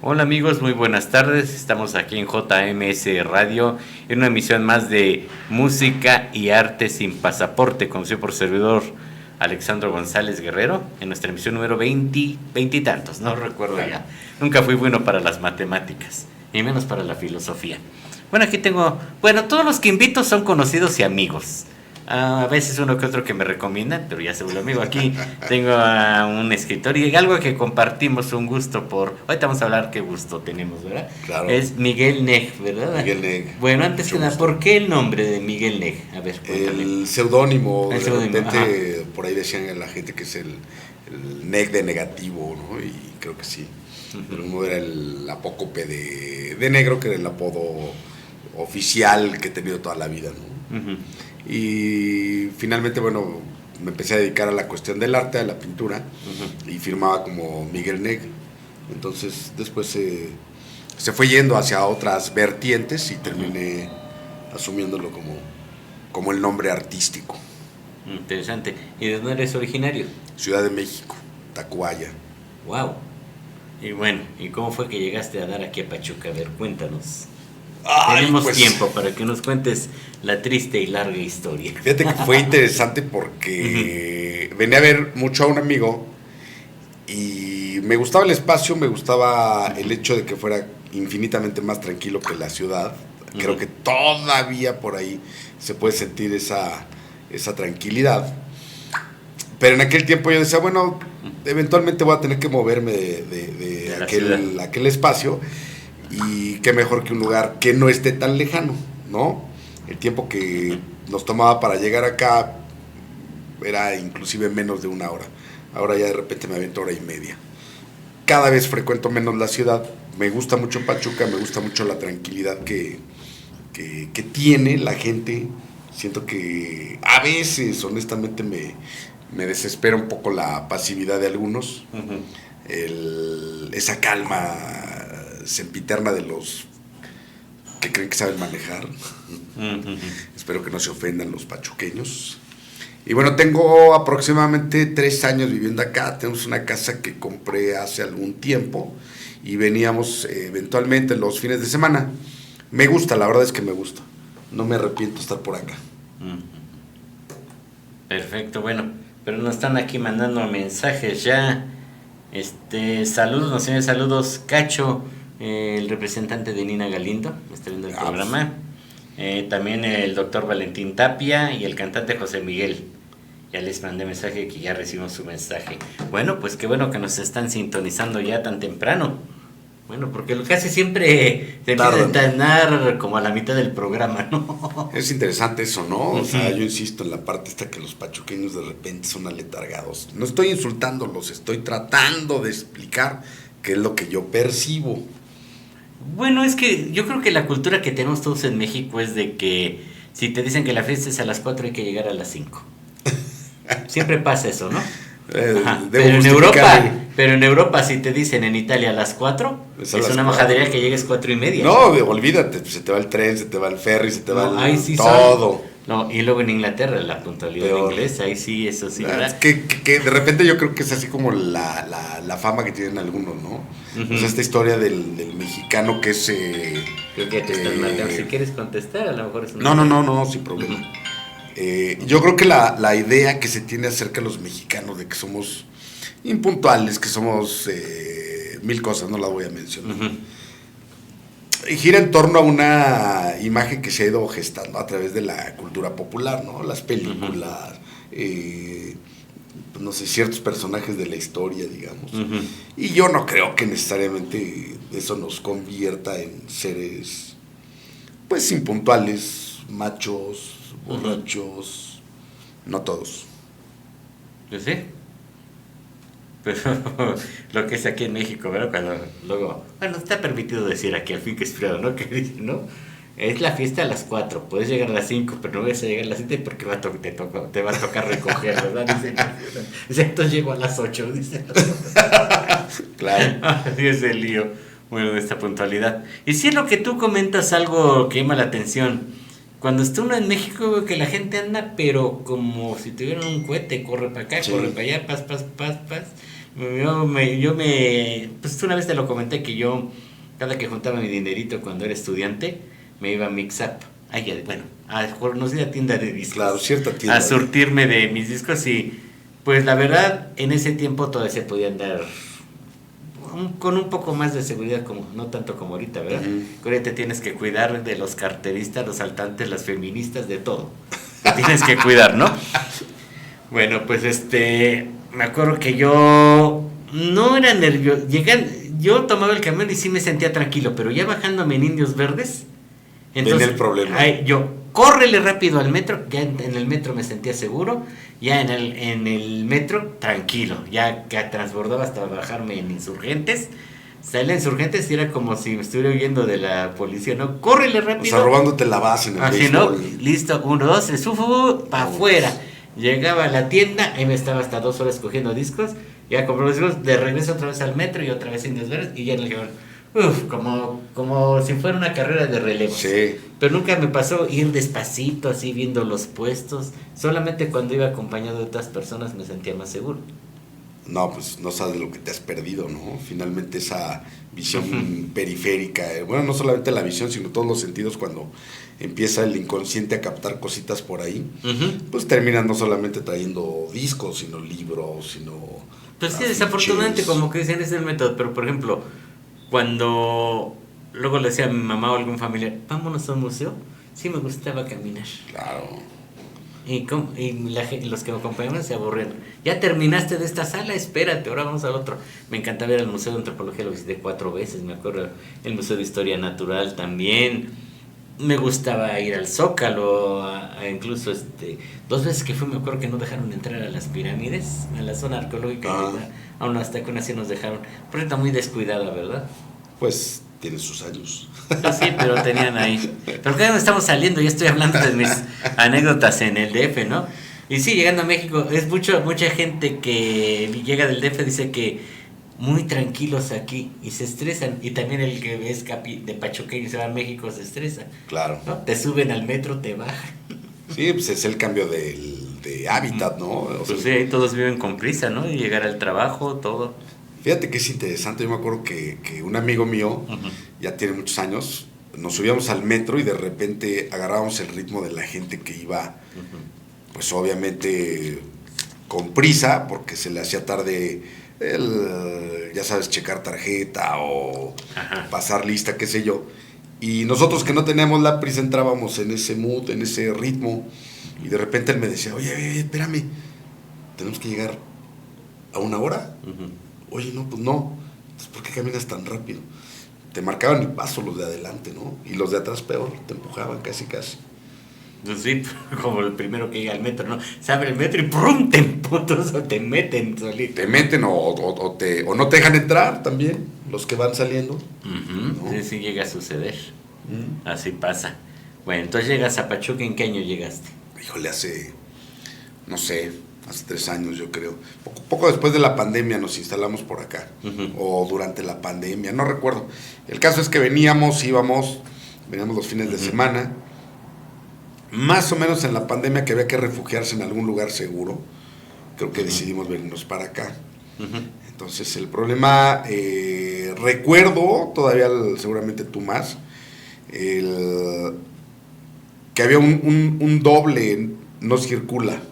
Hola amigos, muy buenas tardes. Estamos aquí en JMS Radio en una emisión más de Música y Arte sin Pasaporte, conducido por servidor Alexandro González Guerrero, en nuestra emisión número 20 y tantos, no recuerdo ya. Nunca fui bueno para las matemáticas, y menos para la filosofía. Bueno, aquí tengo, todos los que invito son conocidos y amigos. A veces uno que otro que me recomiendan, pero ya se vuelve amigo. Aquí tengo a un escritor y algo que compartimos un gusto por... Ahorita vamos a hablar qué gusto tenemos, ¿verdad? Claro. Es Miguel Neg, ¿verdad? Miguel Neg. Bueno, antes que nada, ¿por qué el nombre de Miguel Neg? A ver, cuéntame. El seudónimo, El de seudónimo, repente por ahí decían a la gente que es el Neg de negativo, ¿no? Y creo que sí. Pero uno era el apócope de negro, que era el apodo oficial que he tenido toda la vida, ¿no? Y finalmente, bueno, me empecé a dedicar a la cuestión del arte, a la pintura, y firmaba como Miguel Neg. Entonces después se fue yendo hacia otras vertientes y terminé asumiéndolo como el nombre artístico. Interesante. ¿Y de dónde eres originario? Ciudad de México, Tacubaya. Wow. Y bueno, ¿y cómo fue que llegaste a dar aquí a Pachuca? A ver, cuéntanos. Tenemos tiempo para que nos cuentes la triste y larga historia. Fíjate que fue interesante porque venía a ver mucho a un amigo y me gustaba el espacio, me gustaba el hecho de que fuera infinitamente más tranquilo que la ciudad. Creo que todavía por ahí se puede sentir esa tranquilidad. Pero en aquel tiempo yo decía, bueno, eventualmente voy a tener que moverme de aquel espacio. Y qué mejor que un lugar que no esté tan lejano, ¿no? El tiempo que nos tomaba para llegar acá era inclusive menos de una hora. Ahora ya de repente me aviento hora y media. Cada vez frecuento menos la ciudad. Me gusta mucho Pachuca, me gusta mucho la tranquilidad que tiene la gente. Siento que a veces, honestamente, me desespera un poco la pasividad de algunos. Esa calma sempiterna de los que creen que saben manejar. Espero que no se ofendan los pachuqueños. Y bueno, tengo aproximadamente 3 años viviendo acá. Tenemos una casa que compré hace algún tiempo y veníamos eventualmente los fines de semana. Me gusta, la verdad es que me gusta. No me arrepiento de estar por acá. Perfecto, bueno, pero nos están aquí mandando mensajes ya. Saludos, señores, saludos, Cacho, el representante de Nina Galindo, está viendo el programa. También el doctor Valentín Tapia y el cantante José Miguel. Ya les mandé mensaje que ya recibimos su mensaje. Bueno, pues qué bueno que nos están sintonizando ya tan temprano. Bueno, porque casi siempre se empieza a entrenar como a la mitad del programa, ¿no? Es interesante eso, ¿no? O sea, yo insisto en la parte esta que los pachuqueños de repente son aletargados. No estoy insultándolos, estoy tratando de explicar qué es lo que yo percibo. Bueno, es que yo creo que la cultura que tenemos todos en México es de que si te dicen que la fiesta es a las 4 hay que llegar a las 5. Siempre pasa eso, ¿no? Pero en Europa si te dicen en Italia a las 4, es una majadería que llegues 4:30. No, olvídate, se te va el tren, se te va el ferry, se te va todo. No, y luego en Inglaterra la puntualidad inglesa, ahí sí, eso sí, ¿verdad? Es que de repente yo creo que es así como la fama que tienen algunos, ¿no? O sea, esta historia del mexicano que es... creo que te estás marcando. Si quieres contestar, a lo mejor es No, sin problema. Yo creo que la idea que se tiene acerca de los mexicanos de que somos impuntuales, que somos mil cosas, no las voy a mencionar, gira en torno a una imagen que se ha ido gestando a través de la cultura popular, ¿no? Las películas, no sé, ciertos personajes de la historia, digamos. Y yo no creo que necesariamente eso nos convierta en seres, pues, impuntuales, machos, borrachos, no todos. Yo sé. Pero lo que es aquí en México, ¿verdad? Cuando luego, bueno, está permitido decir aquí al fin que es privado, ¿no? Que dice, ¿no? Es la fiesta a las 4, puedes llegar a las 5, pero no vas a llegar a las 7 porque te va a tocar recoger, ¿verdad? Dice, entonces llego a las 8, dice. Claro. Así es el lío, bueno, de esta puntualidad. Y si es lo que tú comentas, algo que llama la atención. Cuando está uno en México, veo que la gente anda, pero como si tuvieran un cohete, corre para acá, corre para allá, paz. Pues una vez te lo comenté que yo, cada que juntaba mi dinerito cuando era estudiante, me iba a Mix Up. Bueno, a conocida tienda de discos. Claro, cierta tienda. A surtirme de mis discos y, pues la verdad, en ese tiempo todavía se podía andar con un poco más de seguridad, como no tanto como ahorita, ¿verdad? Que ahorita te tienes que cuidar de los carteristas, los saltantes, las feministas, de todo. Te tienes que cuidar, ¿no? Bueno, pues me acuerdo que yo no era nervioso. Yo tomaba el camión y sí me sentía tranquilo, pero ya bajándome en Indios Verdes, entonces el problema. yo córrele rápido al metro, ya en el metro me sentía seguro, ya en el metro tranquilo, ya que transbordaba hasta bajarme en Insurgentes. Salí a Insurgentes y era como si me estuviera huyendo de la policía, ¿no? Córrele rápido. O sea, robándote la base en el así, béisbol. ¿no? Listo, 1, 2, 3, para afuera. Llegaba a la tienda, ahí me estaba hasta 2 horas cogiendo discos, ya compré los discos, de regreso otra vez al metro y otra vez Indios Verdes, y ya en el camión, como si fuera una carrera de relevos. Sí. Pero nunca me pasó ir despacito, así viendo los puestos, solamente cuando iba acompañado de otras personas me sentía más seguro. No, pues no sabes lo que te has perdido, ¿no? Finalmente esa visión periférica, bueno, no solamente la visión, sino todos los sentidos cuando empieza el inconsciente a captar cositas por ahí, pues terminan no solamente trayendo discos, sino libros, sino... Pues sí, desafortunadamente, como que dicen, es el método, pero por ejemplo, cuando luego le decía a mi mamá o algún familiar, vámonos a un museo, sí me gustaba caminar. Claro. Y los que me acompañaban se aburrieron. Ya terminaste de esta sala, espérate, ahora vamos al otro. Me encantaba ir al Museo de Antropología, lo visité 4 veces, me acuerdo. El Museo de Historia Natural también. Me gustaba ir al Zócalo, incluso 2 veces que fui, me acuerdo que no dejaron entrar a las pirámides, a la zona arqueológica. Aún hasta que así nos dejaron. Pero está muy descuidada, ¿verdad? Pues tiene sus años. Sí, pero tenían ahí. Pero cada vez estamos saliendo, ya estoy hablando de mis anécdotas en el DF, ¿no? Y sí, llegando a México, es mucha gente que llega del DF dice que muy tranquilos aquí y se estresan. Y también el que es de pachuqueño y se va a México se estresa. Claro. ¿No? Te suben al metro, te bajan. Sí, pues es el cambio de hábitat, ¿no? O sea, pues sí, ahí todos viven con prisa, ¿no? Y llegar al trabajo, todo. Fíjate que es interesante, yo me acuerdo que un amigo mío, ya tiene muchos años, nos subíamos al metro y de repente agarrábamos el ritmo de la gente que iba, pues obviamente con prisa, porque se le hacía tarde ya sabes, checar tarjeta o pasar lista, qué sé yo. Y nosotros que no teníamos la prisa entrábamos en ese mood, en ese ritmo, y de repente él me decía, oye, espérame, tenemos que llegar a 1 hora. Oye, no, pues no. Entonces, ¿por qué caminas tan rápido? Te marcaban el paso los de adelante, ¿no? Y los de atrás peor, te empujaban casi. Pues sí, como el primero que llega al metro, ¿no? Se abre el metro y ¡prum! Te emputos o te meten solito. Te meten o no te dejan entrar también, los que van saliendo. ¿No? Sí, llega a suceder. Así pasa. Bueno, entonces llegas a Pachuca, ¿en qué año llegaste? Híjole, no sé, hace 3 años yo creo. Poco después de la pandemia nos instalamos por acá. O durante la pandemia, no recuerdo. El caso es que veníamos los fines de semana. Más o menos en la pandemia que había que refugiarse en algún lugar seguro. Creo que decidimos venirnos para acá. Entonces el problema, recuerdo, todavía seguramente tú más, que había un doble no circula.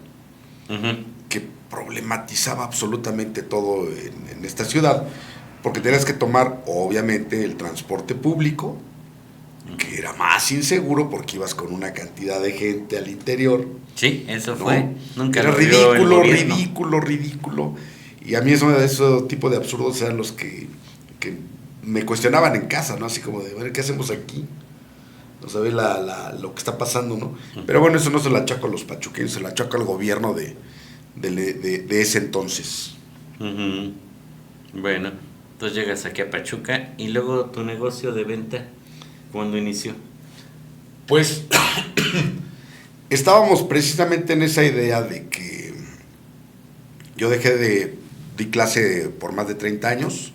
Que problematizaba absolutamente todo en esta ciudad, porque tenías que tomar obviamente el transporte público, que era más inseguro porque ibas con una cantidad de gente al interior. Sí, eso fue. Nunca era lo vio el gobierno. ridículo. Y a mí ese tipo de absurdos eran los que me cuestionaban en casa, ¿no? Así como de, bueno, ¿qué hacemos aquí? No sabes lo que está pasando, ¿no? Pero bueno, eso no se lo achaco a los pachuqueños, se lo achaco al gobierno de ese entonces. Bueno, entonces llegas aquí a Pachuca y luego tu negocio de venta, ¿cuándo inició? Pues estábamos precisamente en esa idea de que yo di clase por más de 30 años,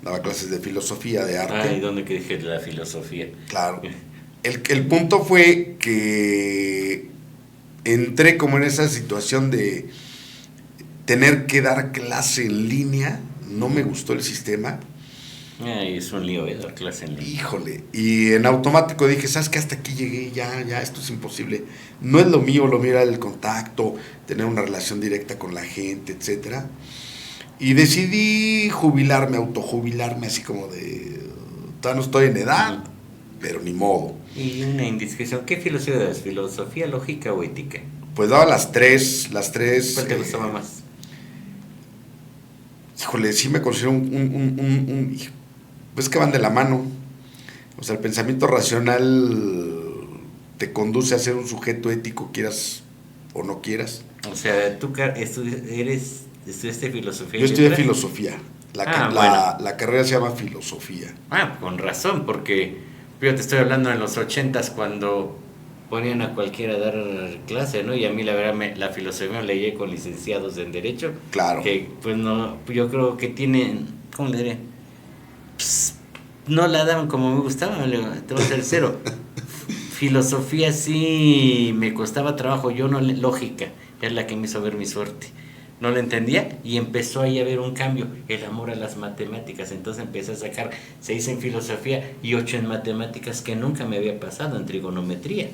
daba clases de filosofía, de arte. ¿Y dónde que dije la filosofía? Claro. El punto fue que entré como en esa situación de tener que dar clase en línea, no me gustó el sistema. Ay, es un lío, dar clase en línea. Híjole, y en automático dije, ¿sabes qué? Hasta aquí llegué, ya, esto es imposible. No es lo mío era el contacto, tener una relación directa con la gente, etcétera. Y decidí autojubilarme, así como de, todavía no estoy en edad, pero ni modo. Y una indiscreción, ¿qué filosofía das? ¿Filosofía, lógica o ética? Pues daba las tres. ¿Cuál te gustaba más? Híjole, sí me considero pues que van de la mano. O sea, el pensamiento racional te conduce a ser un sujeto ético, quieras o no quieras. O sea, tú estudiaste filosofía. Yo estudié filosofía. La carrera se llama filosofía. Con razón, porque yo te estoy hablando en los 80s cuando ponían a cualquiera a dar clase, ¿no? Y a mí la verdad la filosofía me la llevé con licenciados en Derecho. Claro. Que pues no, yo creo que tienen, ¿cómo le diré? Pues, no la daban como me gustaba, te voy a ser cero. Filosofía sí me costaba trabajo, yo no, lógica, es la que me hizo ver mi suerte. No la entendía y empezó ahí a haber un cambio, el amor a las matemáticas. Entonces empecé a sacar 6 en filosofía y 8 en matemáticas, que nunca me había pasado, en trigonometría.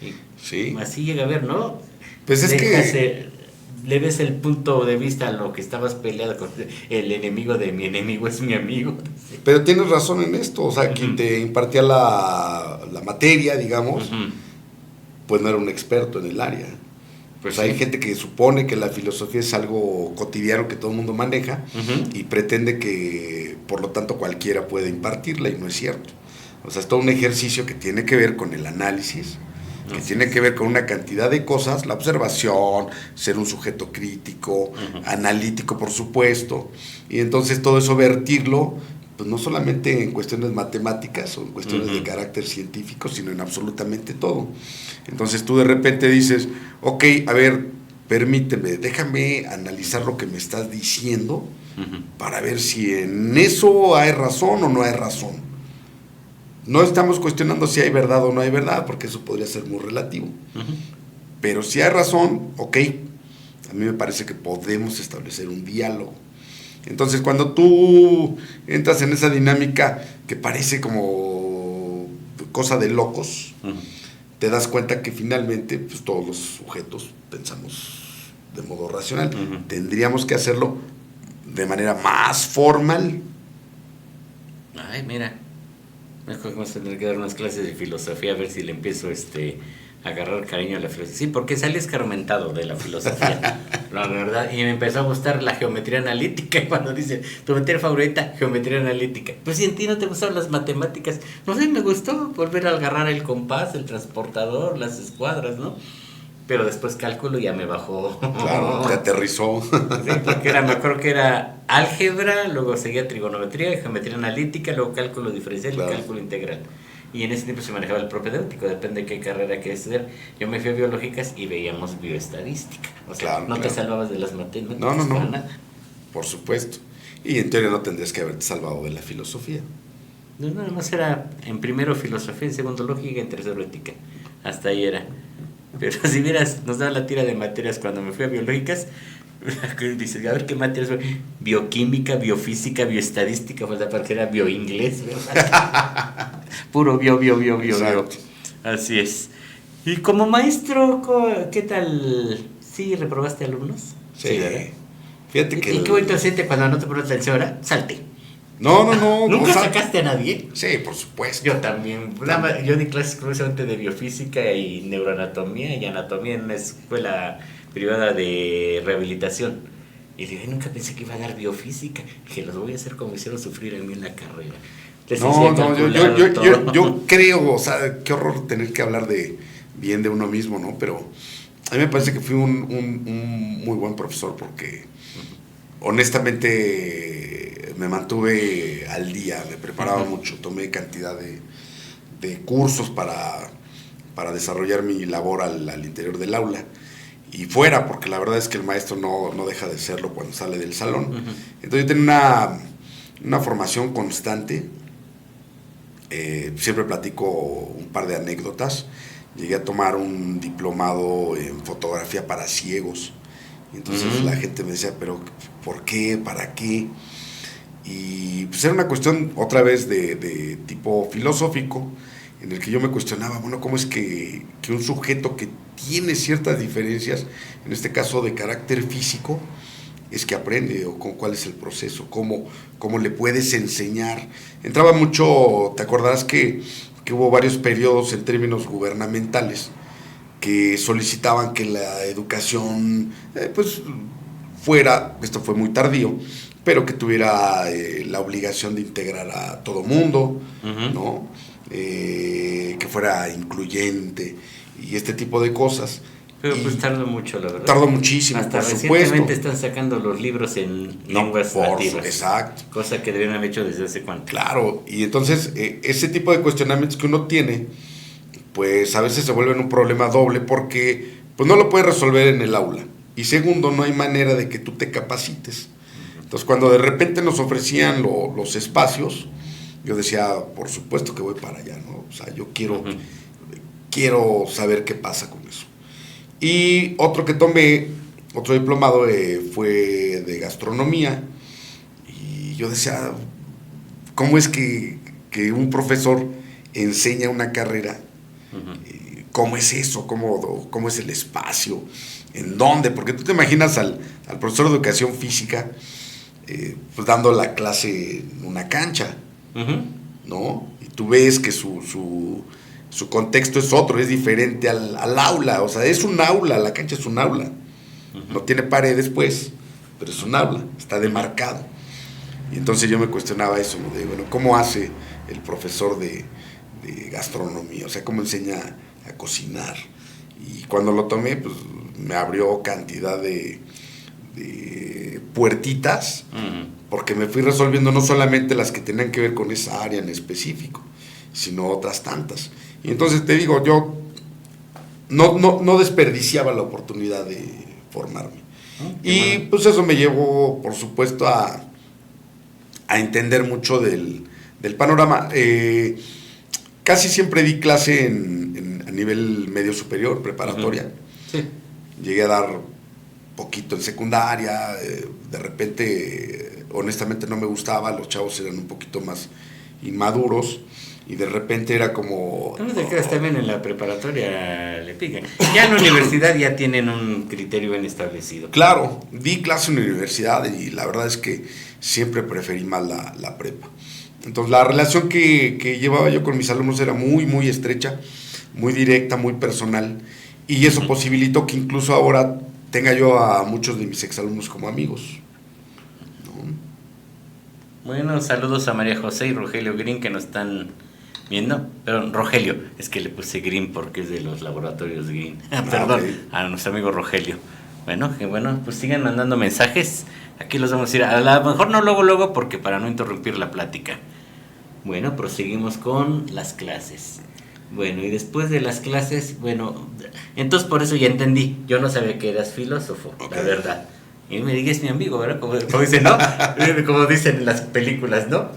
Y sí. Así llega a ver, ¿no? Pues es que le ves el punto de vista a lo que estabas peleado con el enemigo de mi enemigo es mi amigo. Pero tienes razón en esto, o sea, quien te impartía la materia, digamos, pues no era un experto en el área. Pues hay gente que supone que la filosofía es algo cotidiano que todo el mundo maneja y pretende que, por lo tanto, cualquiera puede impartirla, y no es cierto. O sea, es todo un ejercicio que tiene que ver con el análisis, que tiene que ver con una cantidad de cosas, la observación, ser un sujeto crítico, analítico, por supuesto, y entonces todo eso vertirlo, pues no solamente en cuestiones matemáticas o en cuestiones de carácter científico, sino en absolutamente todo. Entonces tú de repente dices, ok, a ver, permíteme, déjame analizar lo que me estás diciendo para ver si en eso hay razón o no hay razón. No estamos cuestionando si hay verdad o no hay verdad, porque eso podría ser muy relativo. Pero si hay razón, ok, a mí me parece que podemos establecer un diálogo. Entonces, cuando tú entras en esa dinámica que parece como cosa de locos, te das cuenta que finalmente pues, todos los sujetos pensamos de modo racional. Tendríamos que hacerlo de manera más formal. Ay, mira, mejor vamos a tener que dar unas clases de filosofía a ver si le empiezo a agarrar cariño a la filosofía. Sí, porque salí escarmentado de la filosofía, la verdad, y me empezó a gustar la geometría analítica. Cuando dice, tu materia favorita, geometría analítica. Pues si en ti no te gustaban las matemáticas, no sé, me gustó volver a agarrar el compás, el transportador, las escuadras, ¿no? Pero después cálculo ya me bajó. Claro, te aterrizó. Sí, porque me acuerdo que era álgebra, luego seguía trigonometría, geometría analítica, luego cálculo diferencial y cálculo integral. Y en ese tiempo se manejaba el propedéutico, depende de qué carrera quieres estudiar. Yo me fui a biológicas y veíamos bioestadística. O sea, no te salvabas de las matemáticas. No. Para nada. Por supuesto. Y en teoría no tendrías que haberte salvado de la filosofía. No, nada más era en primero filosofía, en segundo lógica y en tercero ética. Hasta ahí era. Pero si vieras, nos daban la tira de materias cuando me fui a biológicas. Dices, a ver qué materias fue. Bioquímica, biofísica, bioestadística, pues aparte era bioinglés, ¿verdad? Puro bio. Así es. Y como maestro, ¿qué tal? ¿Sí reprobaste alumnos? Sí. Fíjate que. ¿Y qué bonito siente cuando no te pones atención ahora? Salte. No. ¿Nunca sacaste a nadie? Sí, por supuesto. Yo también. Yo di clases exclusivamente de biofísica y neuroanatomía y anatomía en una escuela privada de rehabilitación. Y dije, nunca pensé que iba a dar biofísica. Dije, los voy a hacer como hicieron sufrir a mí en la carrera. Yo creo, o sea, qué horror tener que hablar bien de uno mismo, ¿no? Pero a mí me parece que fui un muy buen profesor porque honestamente me mantuve al día, me preparaba mucho, tomé cantidad de cursos para desarrollar mi labor al interior del aula y fuera, porque la verdad es que el maestro no deja de serlo cuando sale del salón. Entonces yo tenía una formación constante. Siempre platico un par de anécdotas. Llegué a tomar un diplomado en fotografía para ciegos Y entonces la gente me decía, pero ¿por qué? ¿Para qué? Y pues era una cuestión otra vez de tipo filosófico, en el que yo me cuestionaba, bueno, ¿cómo es que un sujeto que tiene ciertas diferencias, en este caso de carácter físico, es que aprende? ¿O cuál es el proceso? ¿Cómo le puedes enseñar? Entraba mucho, te acordarás que hubo varios periodos en términos gubernamentales que solicitaban que la educación pues fuera, esto fue muy tardío, pero que tuviera la obligación de integrar a todo mundo, ¿no? Que fuera incluyente y este tipo de cosas. Pero pues tardó mucho, la verdad. Tardó muchísimo, hasta por recientemente supuesto. están sacando los libros en lenguas nativas. Exacto. Cosa que debieron haber hecho desde hace cuánto. Claro, y entonces ese tipo de cuestionamientos que uno tiene, pues a veces se vuelven un problema doble porque pues no lo puedes resolver en el aula. Y segundo, no hay manera de que tú te capacites. Entonces cuando de repente nos ofrecían los espacios, yo decía, por supuesto que voy para allá, ¿no? O sea, yo quiero saber qué pasa con eso. Y otro que tomé, otro diplomado, fue de gastronomía. Y yo decía, ¿cómo es que un profesor enseña una carrera? ¿Cómo es eso? ¿Cómo es el espacio? ¿En dónde? Porque tú te imaginas al profesor de educación física pues dando la clase en una cancha, ¿no? Y tú ves que su contexto es otro, es diferente al aula. O sea, es un aula, la cancha es un aula. No tiene paredes, pues, pero es un aula, está demarcado. Y entonces yo me cuestionaba eso, ¿no? De, bueno, ¿cómo hace el profesor de gastronomía? O sea, ¿cómo enseña a cocinar? Y cuando lo tomé, pues me abrió cantidad de puertitas, porque me fui resolviendo no solamente las que tenían que ver con esa área en específico, sino otras tantas. Y entonces te digo, yo no desperdiciaba la oportunidad de formarme. Y pues eso me llevó, por supuesto, a entender mucho del panorama. Casi siempre di clase a nivel medio superior, preparatoria. Sí. Llegué a dar poquito en secundaria, de repente, honestamente no me gustaba, los chavos eran un poquito más inmaduros, y de repente era como... No te creas, también en la preparatoria le pican. Ya en la universidad ya tienen un criterio bien establecido. Claro, di clase en la universidad y la verdad es que siempre preferí más la prepa. Entonces la relación que llevaba yo con mis alumnos era muy, muy estrecha, muy directa, muy personal, y eso posibilitó que incluso ahora tenga yo a muchos de mis exalumnos como amigos, ¿no? Bueno, saludos a María José y Rogelio Green que nos están viendo. Perdón, Rogelio, es que le puse Green porque es de los laboratorios Green. Perdón, okay. A nuestro amigo Rogelio. Bueno, pues sigan mandando mensajes. Aquí los vamos a ir, a lo mejor no luego porque para no interrumpir la plática. Bueno, proseguimos con las clases. Bueno, y después de las clases, bueno, entonces por eso ya entendí. Yo no sabía que eras filósofo, okay, la verdad. Y me digas mi amigo, ¿verdad? Como dicen, ¿no? Como dicen en las películas, ¿no?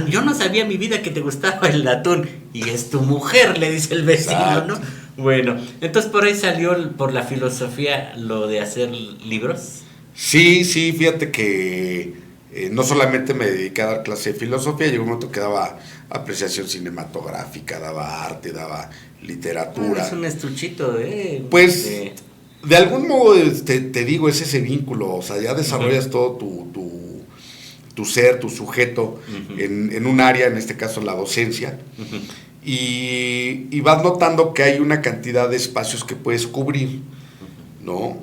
Yo no sabía en mi vida que te gustaba el atún. Y es tu mujer, le dice el vecino, exacto, ¿no? Bueno, entonces por ahí salió por la filosofía lo de hacer libros. Sí, fíjate que no solamente me dediqué a dar clase de filosofía, llegó un momento que daba apreciación cinematográfica, daba arte, daba literatura. Es un estuchito, Pues, de algún modo te digo, es ese vínculo, o sea, ya desarrollas todo tu ser, tu sujeto en un área, en este caso la docencia, y vas notando que hay una cantidad de espacios que puedes cubrir, ¿no?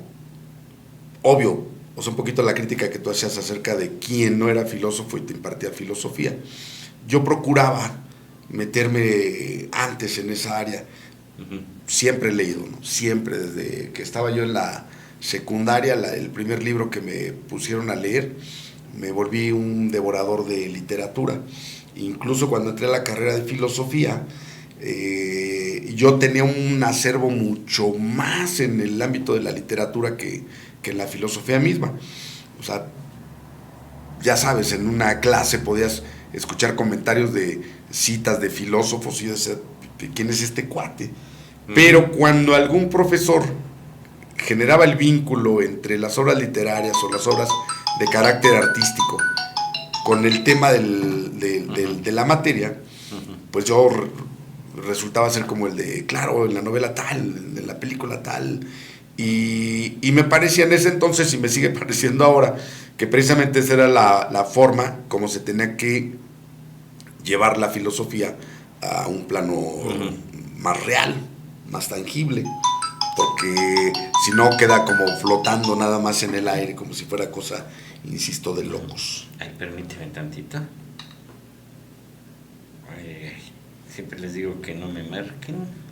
Obvio, o sea, un poquito la crítica que tú hacías acerca de quién no era filósofo y te impartía filosofía. Yo procuraba meterme antes en esa área. Siempre he leído, ¿no? Siempre, desde que estaba yo en la secundaria, el primer libro que me pusieron a leer, me volví un devorador de literatura. Incluso cuando entré a la carrera de filosofía, yo tenía un acervo mucho más en el ámbito de la literatura que en la filosofía misma. O sea, ya sabes, en una clase podías escuchar comentarios de citas de filósofos y decir, ¿quién es este cuate? Pero cuando algún profesor generaba el vínculo entre las obras literarias o las obras de carácter artístico con el tema de la materia, pues yo resultaba ser como el de, claro, en la novela tal, en la película tal, y me parecía en ese entonces, y me sigue pareciendo ahora, que precisamente esa era la forma como se tenía que llevar la filosofía a un plano más real, más tangible, porque si no queda como flotando nada más en el aire, como si fuera cosa, insisto, de locos. Ay, permíteme tantito. Ay, siempre les digo que no me marquen.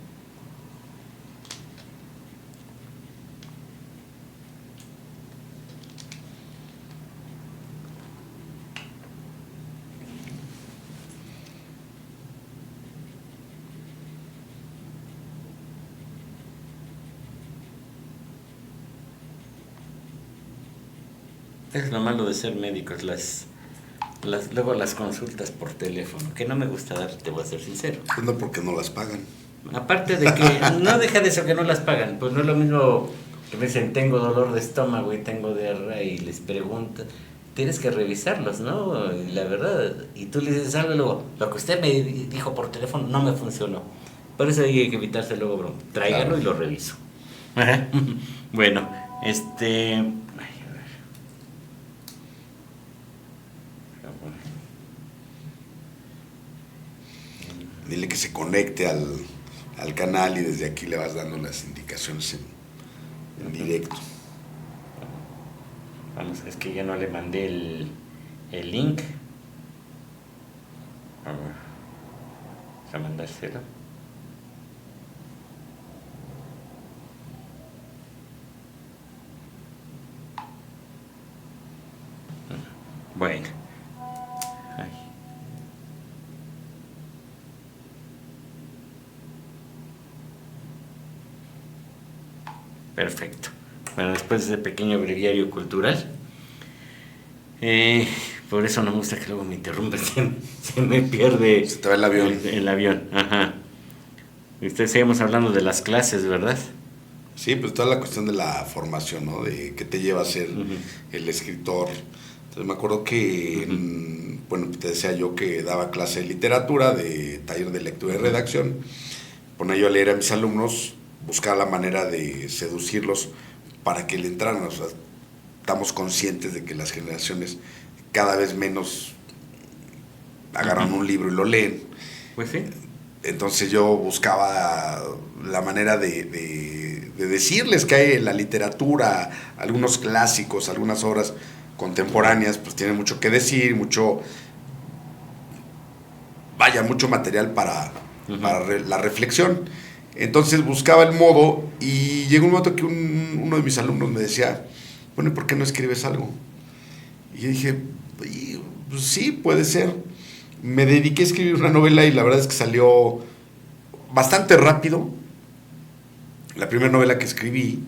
Es lo malo de ser médicos, luego las consultas por teléfono, que no me gusta dar, te voy a ser sincero. Pues no, porque no las pagan. Aparte de que, no deja de eso que no las pagan, pues no es lo mismo que me dicen, tengo dolor de estómago y tengo diarrea y les preguntan, tienes que revisarlos, ¿no? Y la verdad, y tú le dices algo y luego, lo que usted me dijo por teléfono no me funcionó. Por eso hay que evitarse luego, bro. Tráigalo claro. Y lo reviso. Bueno, Dile que se conecte al canal y desde aquí le vas dando las indicaciones en directo. Vamos, es que ya no le mandé el link. Vamos a mandárselo. Bueno. Ay. Perfecto. Bueno, después de ese pequeño breviario cultural, por eso no me gusta que luego me interrumpa, se me pierde. Se te va el avión. El avión, ajá. Y ustedes seguimos hablando de las clases, ¿verdad? Sí, pues toda la cuestión de la formación, ¿no? De qué te lleva a ser el escritor. Entonces me acuerdo que, bueno, te decía yo que daba clase de literatura, de taller de lectura y redacción. Ponía yo a leer a mis alumnos, buscaba la manera de seducirlos para que le entraran. O sea, estamos conscientes de que las generaciones cada vez menos agarran un libro y lo leen. Pues sí. Entonces yo buscaba la manera de decirles que hay en la literatura, algunos clásicos, algunas obras contemporáneas, pues tienen mucho que decir, mucho material para la reflexión. Entonces buscaba el modo y llegó un momento que uno de mis alumnos me decía, bueno, ¿y por qué no escribes algo? Y yo dije, pues sí, puede ser. Me dediqué a escribir una novela y la verdad es que salió bastante rápido. La primera novela que escribí,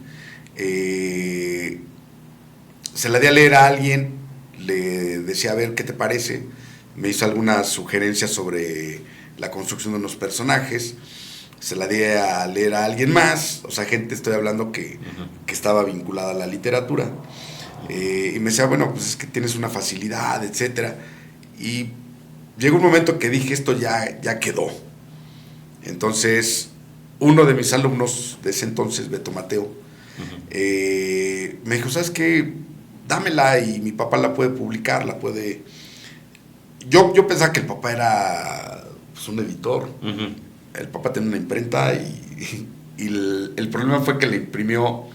se la di a leer a alguien, le decía, a ver, ¿qué te parece? Me hizo algunas sugerencias sobre la construcción de unos personajes. Se la di a leer a alguien más, o sea, gente, estoy hablando que estaba vinculada a la literatura. Y me decía, bueno, pues es que tienes una facilidad, etcétera. Y llegó un momento que dije, esto ya quedó. Entonces, uno de mis alumnos de ese entonces, Beto Mateo, me dijo, ¿sabes qué? Dámela y mi papá la puede publicar, la puede... Yo pensaba que el papá era pues, un editor. El papá tenía una imprenta y el problema fue que le imprimió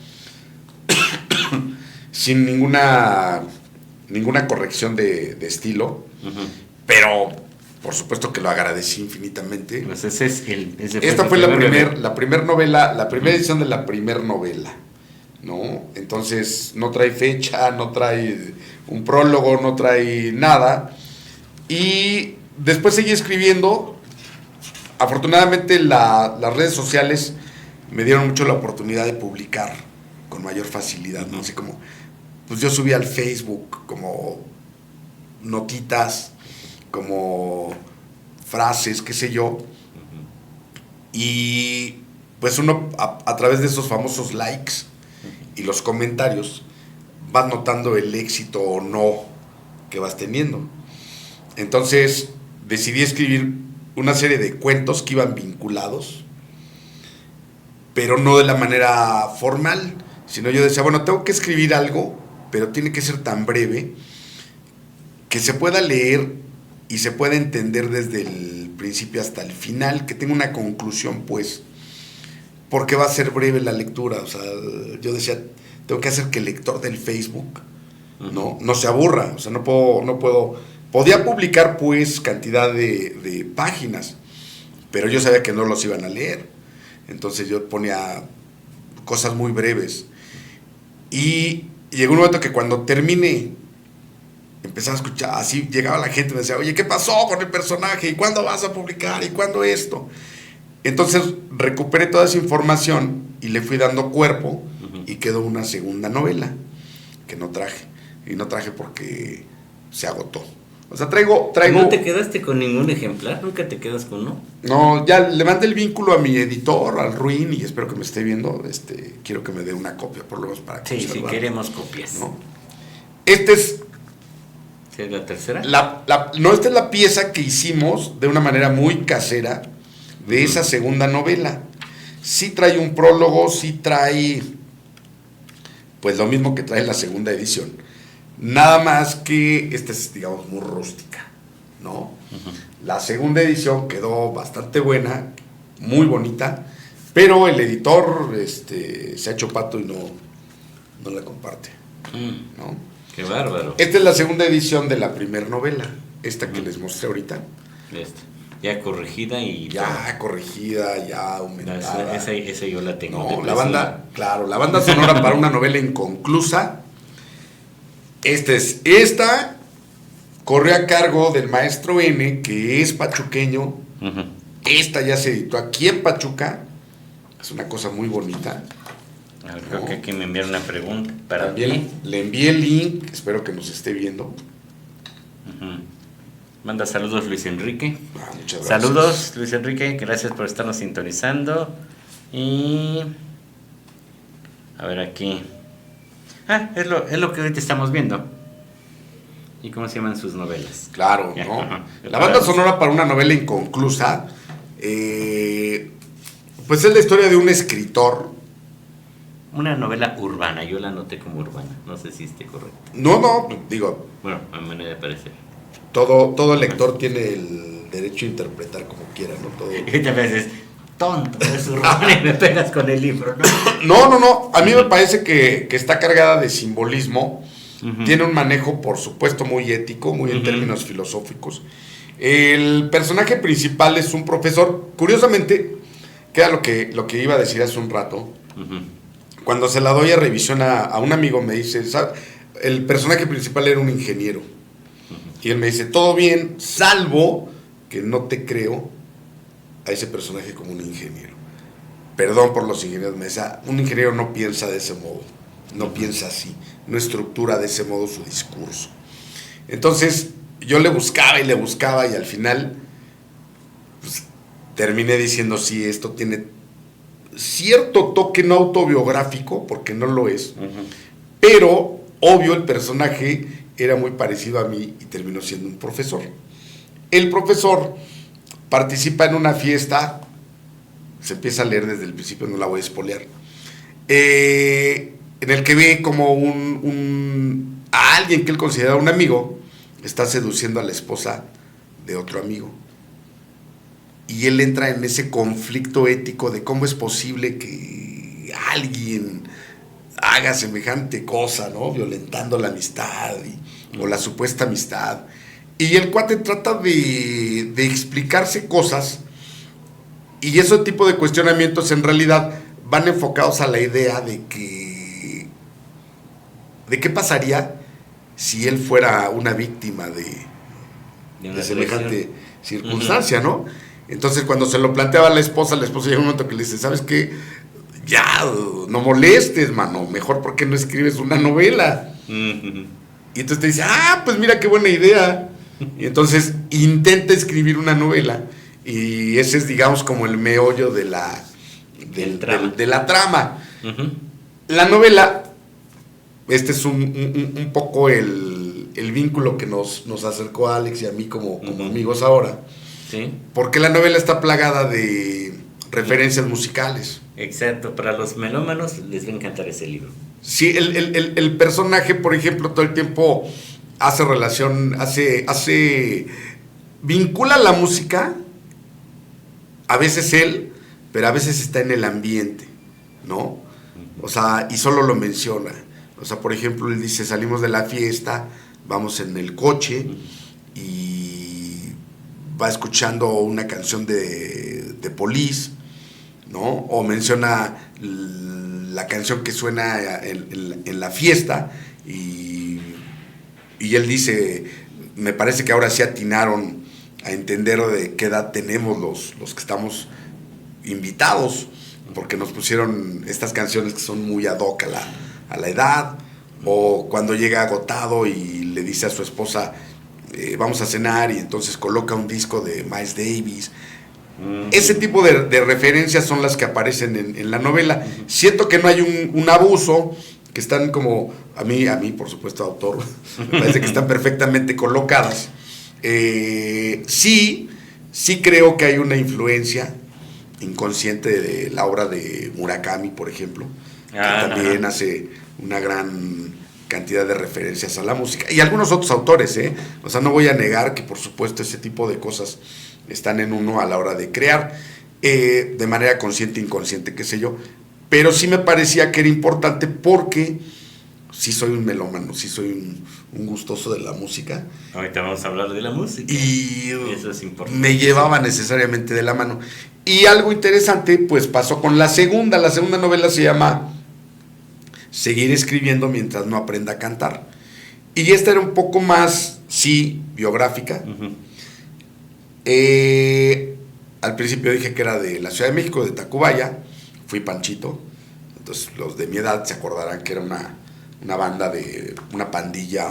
sin ninguna corrección de estilo, pero por supuesto que lo agradecí infinitamente. Pues esta fue la primera novela, la primera edición de la primera novela, ¿no? Entonces no trae fecha, no trae un prólogo, no trae nada. Y después seguí escribiendo. Afortunadamente las redes sociales me dieron mucho la oportunidad de publicar con mayor facilidad, ¿no? Así como, pues yo subí al Facebook como notitas, como frases, qué sé yo, y pues uno a través de esos famosos likes y los comentarios, vas notando el éxito o no que vas teniendo. Entonces decidí escribir una serie de cuentos que iban vinculados, pero no de la manera formal, sino yo decía, bueno, tengo que escribir algo, pero tiene que ser tan breve que se pueda leer y se pueda entender desde el principio hasta el final, que tenga una conclusión, pues, porque va a ser breve la lectura. O sea, yo decía, tengo que hacer que el lector del Facebook no se aburra. O sea, no puedo. Podía publicar, pues, cantidad de páginas, pero yo sabía que no los iban a leer. Entonces yo ponía cosas muy breves. Y llegó un momento que cuando terminé, empezaba a escuchar, así llegaba la gente y me decía, oye, ¿qué pasó con el personaje? ¿Y cuándo vas a publicar? ¿Y cuándo esto? Entonces recuperé toda esa información y le fui dando cuerpo y quedó una segunda novela que no traje. Y no traje porque se agotó. O sea, traigo... ¿No te quedaste con ningún ejemplar? ¿Nunca te quedas con uno? No, ya le mandé el vínculo a mi editor, al Ruin, y espero que me esté viendo. Quiero que me dé una copia, por lo menos para Sí, conservarlo. sí, queremos copias. ¿No? Esta es... ¿Es la tercera? No, esta es la pieza que hicimos de una manera muy casera de esa segunda novela. Sí trae un prólogo, sí trae pues lo mismo que trae la segunda edición. Nada más que esta es, digamos, muy rústica, ¿no? La segunda edición quedó bastante buena, muy bonita, pero el editor se ha hecho pato y no la comparte, ¿no? Qué bárbaro. Esta es la segunda edición de la primera novela, esta que les mostré ahorita. Ya corregida y... Ya corregida, ya aumentada. Esa yo la tengo. No, la banda sonora para una novela inconclusa. Esta corrió a cargo del maestro N, que es pachuqueño. Esta ya se editó aquí en Pachuca. Es una cosa muy bonita. A ver, creo que aquí me enviaron una pregunta para También ti. le envié el link, espero que nos esté viendo. Manda saludos Luis Enrique. Muchas gracias. Saludos Luis Enrique, gracias por estarnos sintonizando. Y a ver aquí. Es lo que ahorita estamos viendo. ¿Y cómo se llaman sus novelas? Claro, ¿no? La banda sonora para una novela inconclusa, pues es la historia de un escritor. Una novela urbana, yo la anoté como urbana, no sé si esté correcto. No, digo... Bueno, a manera de parecer. Todo lector tiene el derecho a interpretar como quiera, ¿no? Todo... Y te dices, tonto, es urbana y me pegas con el libro, ¿no? No, a mí me parece que está cargada de simbolismo, tiene un manejo, por supuesto, muy ético, muy en términos filosóficos. El personaje principal es un profesor, curiosamente, que era lo que iba a decir hace un rato. Cuando se la doy a revisión a un amigo, me dice, ¿sabes? El personaje principal era un ingeniero. Y él me dice, todo bien, salvo que no te creo a ese personaje como un ingeniero. Perdón por los ingenieros, me decía, un ingeniero no piensa de ese modo, no piensa así, no estructura de ese modo su discurso. Entonces, yo le buscaba y al final, pues, terminé diciendo, sí, esto tiene cierto toque no autobiográfico, porque no lo es, pero, obvio, el personaje era muy parecido a mí y terminó siendo un profesor. El profesor participa en una fiesta, se empieza a leer desde el principio, no la voy a spoilear, en el que ve como a alguien que él considera un amigo, está seduciendo a la esposa de otro amigo. Y él entra en ese conflicto ético de cómo es posible que alguien haga semejante cosa, ¿no? Violentando la amistad o la supuesta amistad. Y el cuate trata de explicarse cosas, y ese tipo de cuestionamientos en realidad van enfocados a la idea de qué pasaría si él fuera una víctima de semejante circunstancia, ¿no? Entonces, cuando se lo planteaba a la esposa llega un momento que le dice, ¿sabes qué? Ya, no molestes, mano, mejor porque no escribes una novela. Y entonces te dice, pues mira qué buena idea. Y entonces intenta escribir una novela, y ese es, digamos, como el meollo de la trama. La novela este es un poco el vínculo que nos acercó a Alex y a mí como amigos ahora. Sí. Porque la novela está plagada de referencias musicales. Exacto, para los melómanos les va a encantar ese libro. Sí, el personaje, por ejemplo, todo el tiempo hace relación, vincula la música, a veces él, pero a veces está en el ambiente, ¿no? O sea, y solo lo menciona. O sea, por ejemplo, él dice, salimos de la fiesta, vamos en el coche y va escuchando una canción de Police, ¿no? O menciona la canción que suena en la fiesta y él dice, me parece que ahora sí atinaron a entender de qué edad tenemos los que estamos invitados, porque nos pusieron estas canciones que son muy ad hoc a la edad, o cuando llega agotado y le dice a su esposa, vamos a cenar, y entonces coloca un disco de Miles Davis. Ese tipo de referencias son las que aparecen en la novela. Siento que no hay un abuso, que están como, a mí por supuesto autor, me parece que están perfectamente colocadas. Sí creo que hay una influencia inconsciente de la obra de Murakami, por ejemplo, que también hace una gran cantidad de referencias a la música, y algunos otros autores, o sea, no voy a negar que por supuesto ese tipo de cosas están en uno a la hora de crear, de manera consciente, inconsciente, qué sé yo, pero sí me parecía que era importante porque sí soy un melómano, sí soy un gustoso de la música. Ahorita vamos a hablar de la música. Y eso es importante. Me llevaba necesariamente de la mano. Y algo interesante, pues pasó con la segunda. La segunda novela se llama Seguir escribiendo mientras no aprenda a cantar. Y esta era un poco más, sí, biográfica. Al principio dije que era de la Ciudad de México, de Tacubaya. Fui Panchito. Entonces los de mi edad se acordarán que era una banda de una pandilla,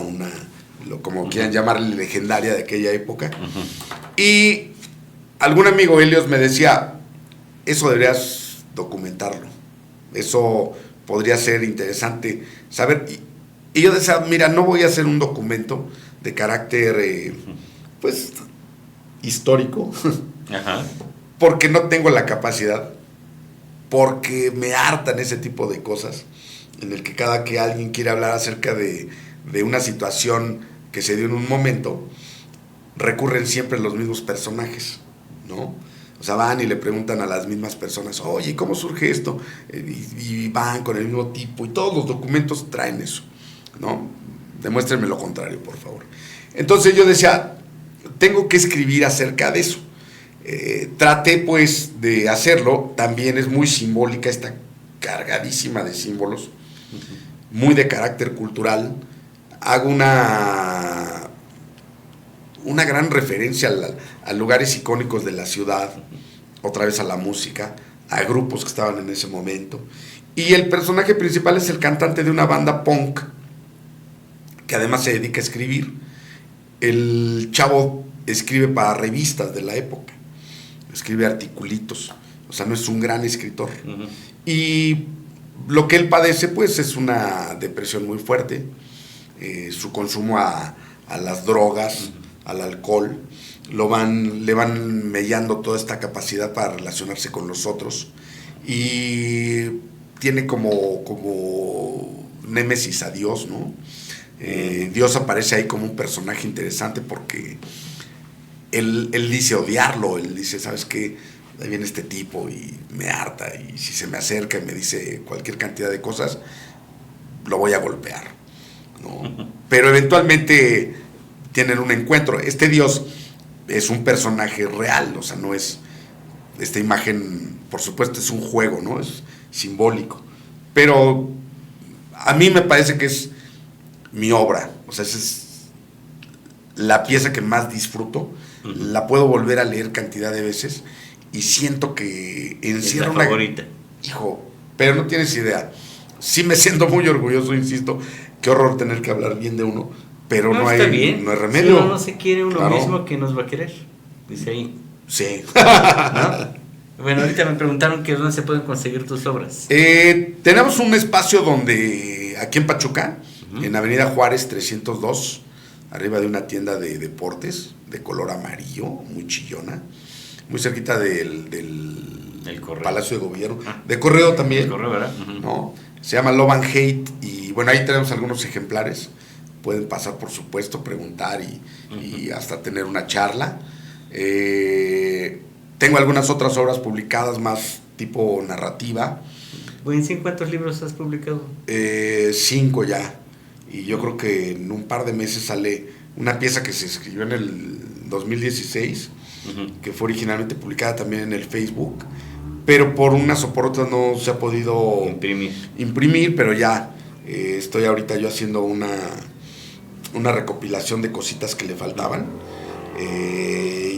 como quieran llamarle, legendaria de aquella época. Y algún amigo, Helios, me decía, eso deberías documentarlo, eso podría ser interesante saber. Y yo decía, mira, no voy a hacer un documento de carácter pues histórico, porque no tengo la capacidad, porque me hartan ese tipo de cosas en el que cada que alguien quiere hablar acerca de una situación que se dio en un momento, recurren siempre los mismos personajes, ¿no? O sea, van y le preguntan a las mismas personas, oye, ¿cómo surge esto? Y van con el mismo tipo, y todos los documentos traen eso, ¿no? Demuéstrenme lo contrario, por favor. Entonces yo decía, tengo que escribir acerca de eso. Traté, pues, de hacerlo. También es muy simbólica, está cargadísima de símbolos, muy de carácter cultural. Hago una gran referencia a lugares icónicos de la ciudad, otra vez a la música, a grupos que estaban en ese momento. Y el personaje principal es el cantante de una banda punk, que además se dedica a escribir. El chavo escribe para revistas de la época, escribe articulitos, o sea, no es un gran escritor. Y lo que él padece, pues, es una depresión muy fuerte, su consumo a las drogas, al alcohol, le van mellando toda esta capacidad para relacionarse con los otros, y tiene como némesis a Dios, ¿no? Dios aparece ahí como un personaje interesante porque él dice odiarlo, él dice, ¿sabes qué? Ahí viene este tipo y me harta, y si se me acerca y me dice cualquier cantidad de cosas, lo voy a golpear, ¿no? Pero eventualmente tienen un encuentro. Este Dios es un personaje real, o sea, no es esta imagen, por supuesto es un juego, ¿no? Es simbólico, pero a mí me parece que es mi obra, o sea, esa es la pieza que más disfruto. La puedo volver a leer cantidad de veces y siento que encierra una favorita. Hijo, pero no tienes idea. Sí me siento muy orgulloso, insisto. Qué horror tener que hablar bien de uno, pero no hay remedio. Si uno no se quiere uno mismo, ¿quién nos va a querer? Dice ahí. Sí. ¿No? Bueno, ahorita me preguntaron que dónde se pueden conseguir tus obras. Tenemos un espacio donde, aquí en Pachuca, en Avenida Juárez 302, arriba de una tienda de deportes de color amarillo, muy chillona, muy cerquita del Palacio de Gobierno, de Correo también, Correo, ¿verdad? ¿no? Se llama Love and Hate y bueno, ahí tenemos algunos ejemplares, pueden pasar por supuesto, preguntar y hasta tener una charla. Tengo algunas otras obras publicadas más tipo narrativa. ¿Cuántos libros has publicado? 5 ya. Y yo creo que en un par de meses sale una pieza que se escribió en el 2016, que fue originalmente publicada también en el Facebook, pero por unas o por otras no se ha podido imprimir, pero ya estoy ahorita yo haciendo una recopilación de cositas que le faltaban.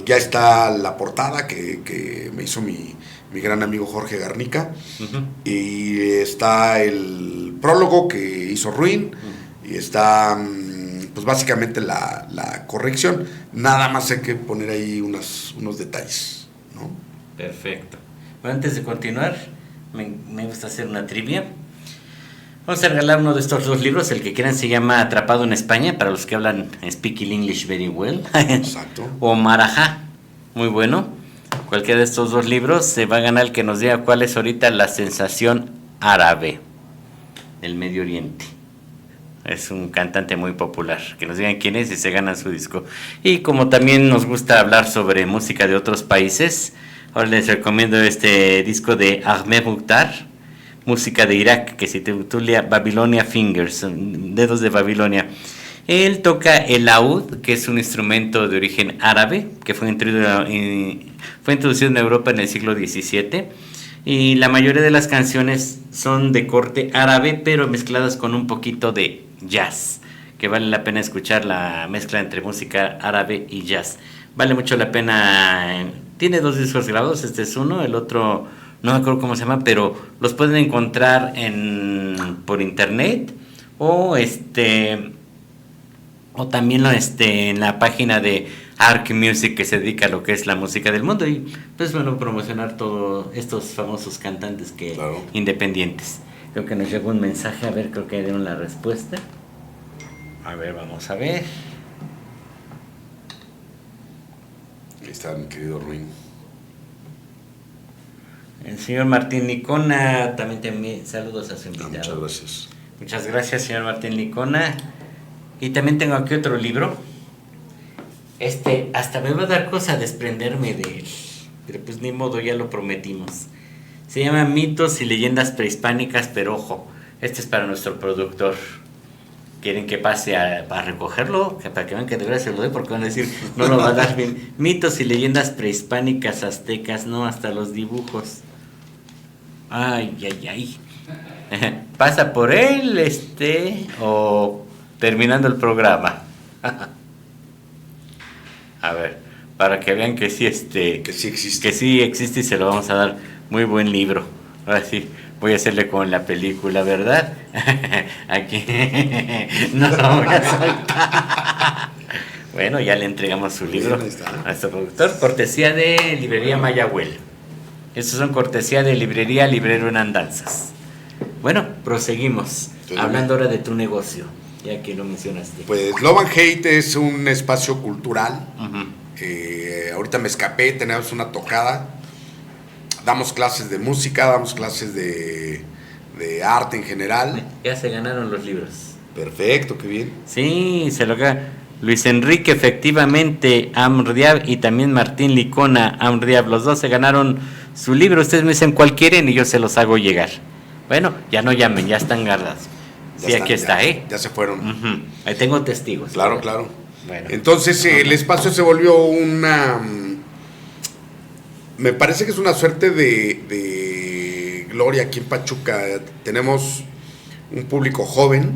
Ya está la portada que me hizo mi gran amigo Jorge Garnica, y está el prólogo que hizo Ruin, y está pues básicamente la corrección. Nada más hay que poner ahí unos detalles, ¿no? Perfecto. Bueno, antes de continuar, me gusta hacer una trivia. Vamos a regalar uno de estos 2 libros. El que quieran se llama Atrapado en España, para los que hablan Speaking English very well. Exacto. O Marajá, muy bueno. Cualquiera de estos 2 libros se va a ganar el que nos diga cuál es ahorita la sensación árabe del Medio Oriente. Es un cantante muy popular. Que nos digan quién es y se ganan su disco. Y como también nos gusta hablar sobre música de otros países, ahora les recomiendo este disco de Ahmed Mukhtar, música de Irak, que se titula Babylonia Fingers, dedos de Babilonia. Él toca el laúd, que es un instrumento de origen árabe, que fue introducido en Europa en el siglo XVII, y la mayoría de las canciones son de corte árabe, pero mezcladas con un poquito de jazz, que vale la pena escuchar la mezcla entre música árabe y jazz. Vale mucho la pena. Tiene 2 discos grabados, este es uno, el otro no me acuerdo cómo se llama, pero los pueden encontrar por internet o también en la página de Arc Music, que se dedica a lo que es la música del mundo, y pues bueno, promocionar todos estos famosos cantantes independientes. Creo que nos llegó un mensaje, a ver, creo que dieron la respuesta. A ver, vamos a ver. Ahí está mi querido Ruin. El señor Martín Licona también te envía saludos a su invitado. Muchas gracias. Muchas gracias, señor Martín Licona. Y también tengo aquí otro libro. Hasta me va a dar cosa desprenderme de él, pero pues ni modo, ya lo prometimos. Se llama Mitos y Leyendas Prehispánicas, pero ojo, este es para nuestro productor. ¿Quieren que pase a recogerlo? Para que vean que de verdad se lo doy, porque van a decir, no lo va a dar bien. Mitos y Leyendas Prehispánicas Aztecas, no, hasta los dibujos. Ay, ay, ay. Pasa por él, o terminando el programa. A ver, para que vean que sí, que sí existe. Que sí existe, y se lo vamos a dar. Muy buen libro. Ahora sí, voy a hacerle como en la película, ¿verdad? Aquí. No lo voy a soltar. Bueno, ya le entregamos su libro a nuestro productor. Cortesía de Librería Mayahuel. Estos son cortesía de Librería Librero en Andanzas. Bueno, proseguimos. Hablando ahora de tu negocio, ya que lo mencionaste. Pues Love and Hate es un espacio cultural. Ahorita me escapé, tenemos una tocada. Damos clases de música, damos clases de arte en general. Ya se ganaron los libros. Perfecto, qué bien. Sí, se lo gana. Luis Enrique, efectivamente, Amrdiab, y también Martín Licona, Amrdiab, los 2 se ganaron su libro. Ustedes me dicen cuál quieren y yo se los hago llegar. Bueno, ya no llamen, ya están guardados. Sí, aquí está, Ya se fueron. Ahí tengo testigos. Claro, claro. Bueno. Entonces, el espacio se volvió me parece que es una suerte de gloria aquí en Pachuca. Tenemos un público joven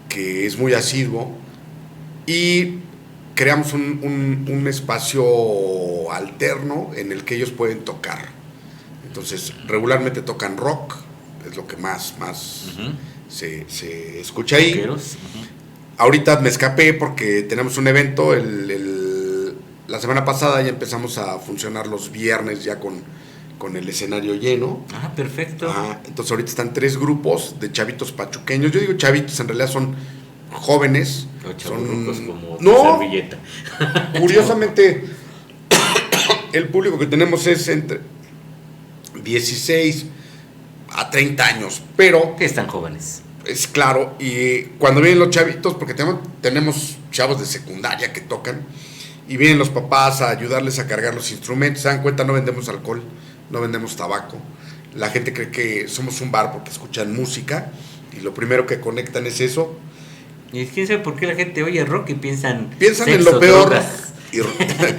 que es muy asiduo y creamos un espacio alterno en el que ellos pueden tocar. Entonces, regularmente tocan rock, es lo que más se escucha ahí. Ahorita me escapé porque tenemos un evento la semana pasada. Ya empezamos a funcionar los viernes ya con con el escenario lleno. Ah, perfecto. Ajá, entonces ahorita están 3 grupos de chavitos pachuqueños. Yo digo chavitos, en realidad son jóvenes. O Son como no, servilleta. curiosamente el público que tenemos es entre 16 a 30 años, pero Que están jóvenes. es claro, y cuando vienen los chavitos, porque tenemos chavos de secundaria que tocan, y vienen los papás a ayudarles a cargar los instrumentos, se dan cuenta, no vendemos alcohol, no vendemos tabaco, la gente cree que somos un bar porque escuchan música, y lo primero que conectan es eso. Y quién sabe por qué la gente oye rock y piensan Piensan sexo, en lo peor drogas.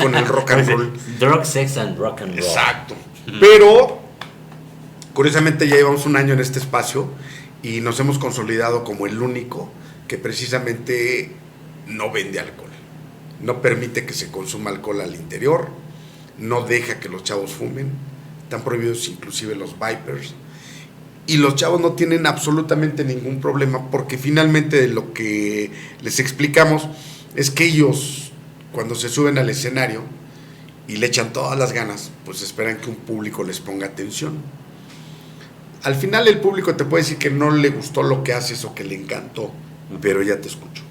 con el rock and roll. Drug, sex and rock and roll. Exacto. Pero, curiosamente ya llevamos un año en este espacio y nos hemos consolidado como el único que precisamente no vende alcohol. No permite que se consuma alcohol al interior, no deja que los chavos fumen, están prohibidos inclusive los vipers. Y los chavos no tienen absolutamente ningún problema porque finalmente lo que les explicamos es que ellos, cuando se suben al escenario y le echan todas las ganas, pues esperan que un público les ponga atención. Al final el público te puede decir que no le gustó lo que haces o que le encantó, pero ya te escuchó.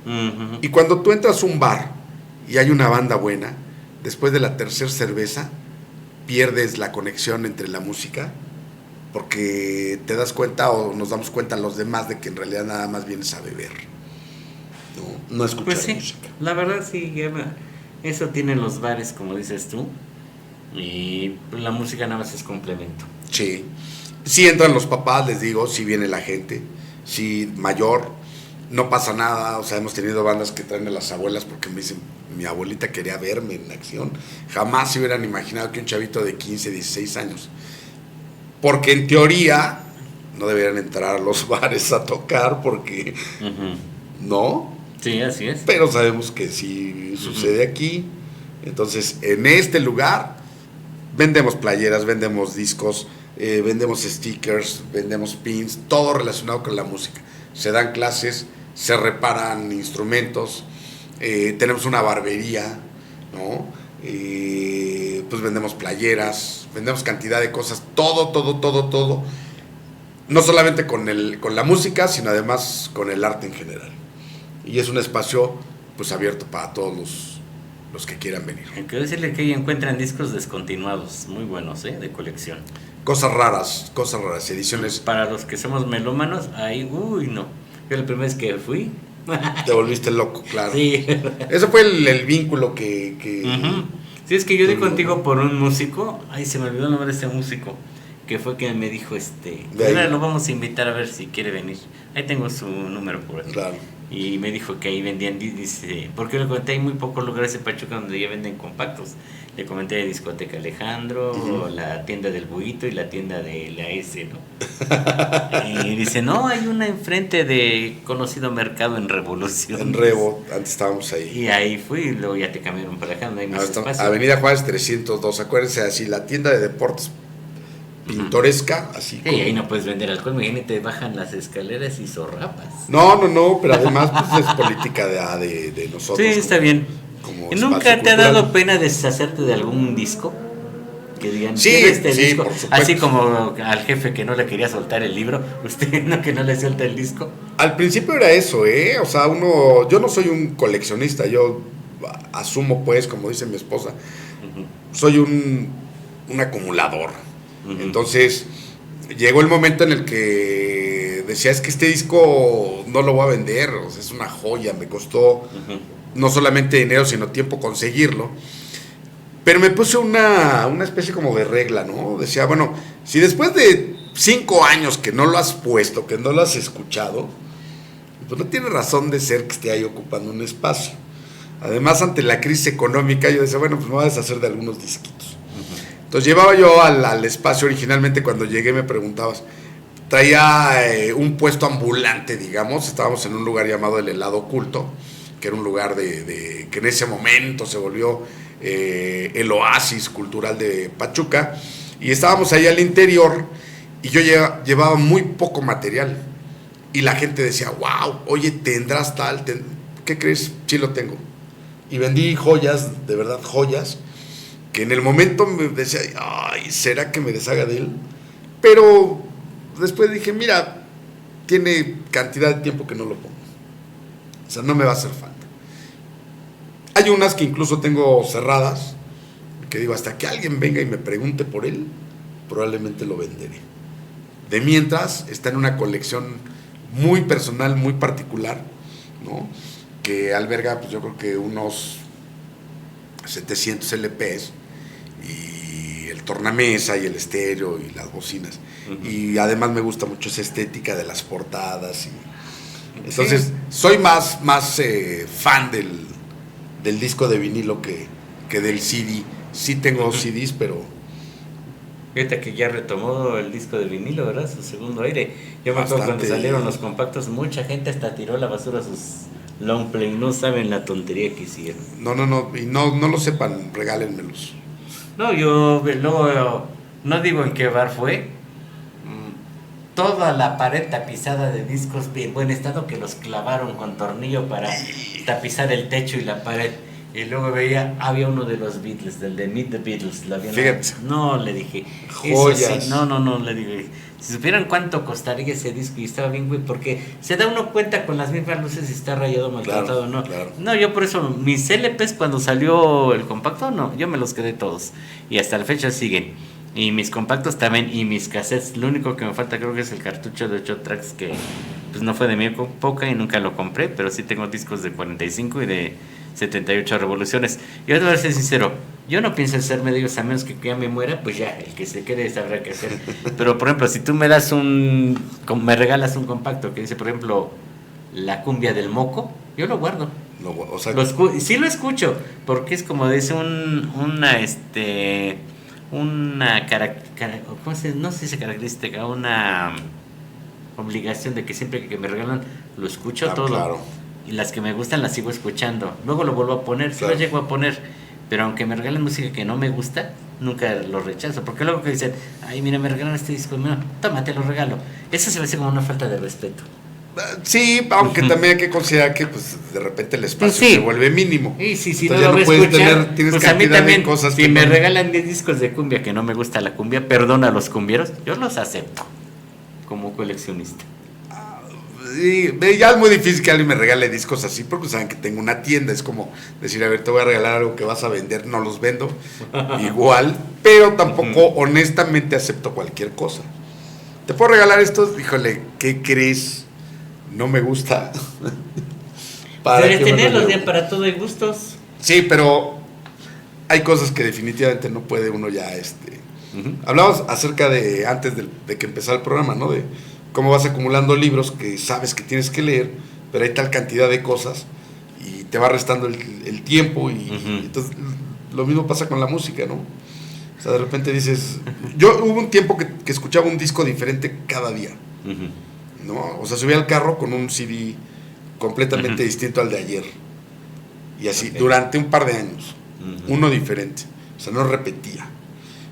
Uh-huh. Y cuando tú entras a un bar y hay una banda buena, después de la tercera cerveza, pierdes la conexión entre la música, porque te das cuenta o nos damos cuenta los demás de que en realidad nada más vienes a beber, no a escuchar Pues sí, música. la verdad sí, eso tienen los bares, como dices tú, y la música nada más es complemento. Sí, sí entran los papás, les digo, sí viene la gente, sí mayor, no pasa nada, o sea, hemos tenido bandas que traen a las abuelas porque me dicen, mi abuelita quería verme en acción, jamás se hubieran imaginado que un chavito de 15, 16 años, porque en teoría no deberían entrar a los bares a tocar porque no, Sí, así es. pero sabemos que sí sucede aquí. Entonces en este lugar vendemos playeras, vendemos discos, vendemos stickers, vendemos pins, todo relacionado con la música. Se dan clases, se reparan instrumentos, tenemos una barbería, ¿no? Pues vendemos playeras, vendemos cantidad de cosas, todo, no solamente con la música, sino además con el arte en general. Y es un espacio pues abierto para todos los que quieran venir. Quiero decirle que ahí encuentran discos descontinuados, muy buenos, de colección. Cosas raras, ediciones. Para los que somos melómanos, ahí, no. Yo la primera vez que fui... Te volviste loco, claro. Sí. Ese fue el vínculo que Sí, es que yo di contigo por un músico, ay, se me olvidó el nombre de ese músico, que fue quien me dijo, ahora lo vamos a invitar a ver si quiere venir. Ahí tengo su número por ahí. Claro. Y me dijo que ahí vendían, dice, porque le comenté, hay muy pocos lugares en Pachuca donde ya venden compactos. Le comenté de Discoteca Alejandro, la tienda del Buito y la tienda de la S, ¿no? Y dice, no, hay una enfrente de conocido mercado en Revolución. En Revo, antes estábamos ahí. Y ahí fui, y luego ya te cambiaron para acá, donde hay más espacio. Avenida Juárez 302, acuérdense así, la tienda de deportes pintoresca, así. Sí, ahí no puedes vender alcohol, imagínate, bajan las escaleras y zorrapas. No, pero además pues es política de nosotros. Sí, está bien. Como ¿Nunca te ha cultural. dado pena deshacerte de algún disco? Que digan, Sí, ¿quiere este sí, disco? por supuesto. Así como al jefe que no le quería soltar el libro, usted no, que no le suelta el disco. Al principio era eso, o sea, yo no soy un coleccionista, yo asumo pues, como dice mi esposa, soy un acumulador. Entonces, llegó el momento en el que decía, es que este disco no lo voy a vender, o sea, es una joya, me costó no solamente dinero, sino tiempo conseguirlo. Pero me puse una especie como de regla, ¿no? Decía, bueno, si después de 5 años que no lo has puesto, que no lo has escuchado, pues no tiene razón de ser que esté ahí ocupando un espacio. Además, ante la crisis económica, yo decía, bueno, pues me voy a deshacer de algunos disquitos. Entonces llevaba yo al espacio, originalmente cuando llegué me preguntabas, traía un puesto ambulante, digamos, estábamos en un lugar llamado El Helado Oculto, que era un lugar que en ese momento se volvió el oasis cultural de Pachuca, y estábamos ahí al interior, y yo llevaba muy poco material, y la gente decía, wow, oye, ¿tendrás tal? ¿Qué crees? Sí lo tengo. Y vendí joyas, de verdad joyas, que en el momento me decía, ay, ¿será que me deshaga de él? Pero después dije, mira, tiene cantidad de tiempo que no lo pongo. O sea, no me va a hacer falta. Hay unas que incluso tengo cerradas, que digo, hasta que alguien venga y me pregunte por él, probablemente lo venderé. De mientras, está en una colección muy personal, muy particular, ¿no? Que alberga, pues yo creo que unos 700 LPs, y el tornamesa, y el estéreo, y las bocinas. Uh-huh. Y además me gusta mucho esa estética de las portadas. Entonces, sí, soy más fan del disco de vinilo que del CD. Sí tengo CDs, pero... Fíjate que ya retomó el disco de vinilo, ¿verdad? Su segundo aire. Yo me acuerdo cuando salieron los compactos, mucha gente hasta tiró la basura a sus long play. No saben la tontería que hicieron. No, y no lo sepan, regálenmelos. No, yo luego, no digo en qué bar fue. Toda la pared tapizada de discos en buen estado que los clavaron con tornillo para tapizar el techo y la pared. Y luego había uno de los Beatles, del de Meet the Beatles. No, le dije. Joyas. Sí, no, le dije. Si supieran cuánto costaría ese disco, y estaba bien, güey, porque se da uno cuenta con las mismas luces si está rayado, maltratado, claro, ¿no? Claro. No, yo por eso, mis LPs cuando salió el compacto, no, yo me los quedé todos. Y hasta la fecha siguen. Y mis compactos también, y mis cassettes. Lo único que me falta creo que es el cartucho de 8 tracks, que pues no fue de mi época y nunca lo compré, pero sí tengo discos de 45 y de 78 revoluciones. Y yo te voy a ser sincero, yo no pienso hacerme de ellos a menos que ya me muera, pues ya, el que se quede sabrá qué hacer. Pero por ejemplo, si tú me regalas un compacto que dice, por ejemplo, La Cumbia del Moco, yo lo guardo. O sea, sí lo escucho, porque es como dice no sé si se característica, una obligación de que siempre que me regalan lo escucho todo. Claro. Y las que me gustan las sigo escuchando. Luego lo vuelvo a poner, claro. Si lo llego a poner, pero aunque me regalen música que no me gusta, nunca lo rechazo. Porque luego que dicen, ay, mira, me regalan este disco, mira, toma, te lo regalo. Eso se me hace como una falta de respeto. Sí, aunque también hay que considerar que pues de repente el espacio se vuelve mínimo. Y si no lo puedes escuchar, tienes pues cantidad a mí también, de cosas. Si me regalan 10 discos de cumbia que no me gusta la cumbia, perdona a los cumbieros, yo los acepto como coleccionista. Y ya es muy difícil que alguien me regale discos así, porque saben que tengo una tienda. Es como decir, a ver, te voy a regalar algo que vas a vender. No los vendo igual, pero tampoco honestamente acepto cualquier cosa. Te puedo regalar estos, híjole, ¿qué crees? No me gusta. Debes tenerlos ya para todo y gustos. Sí, pero hay cosas que definitivamente no puede uno ya Hablamos acerca de antes de que empezara el programa, ¿no? De cómo vas acumulando libros que sabes que tienes que leer, pero hay tal cantidad de cosas y te va restando el tiempo y entonces lo mismo pasa con la música, ¿no? O sea, de repente dices, hubo un tiempo que escuchaba un disco diferente cada día, ¿no? O sea, subía al carro con un CD completamente distinto al de ayer y así, durante un par de años, uno diferente, o sea, no repetía.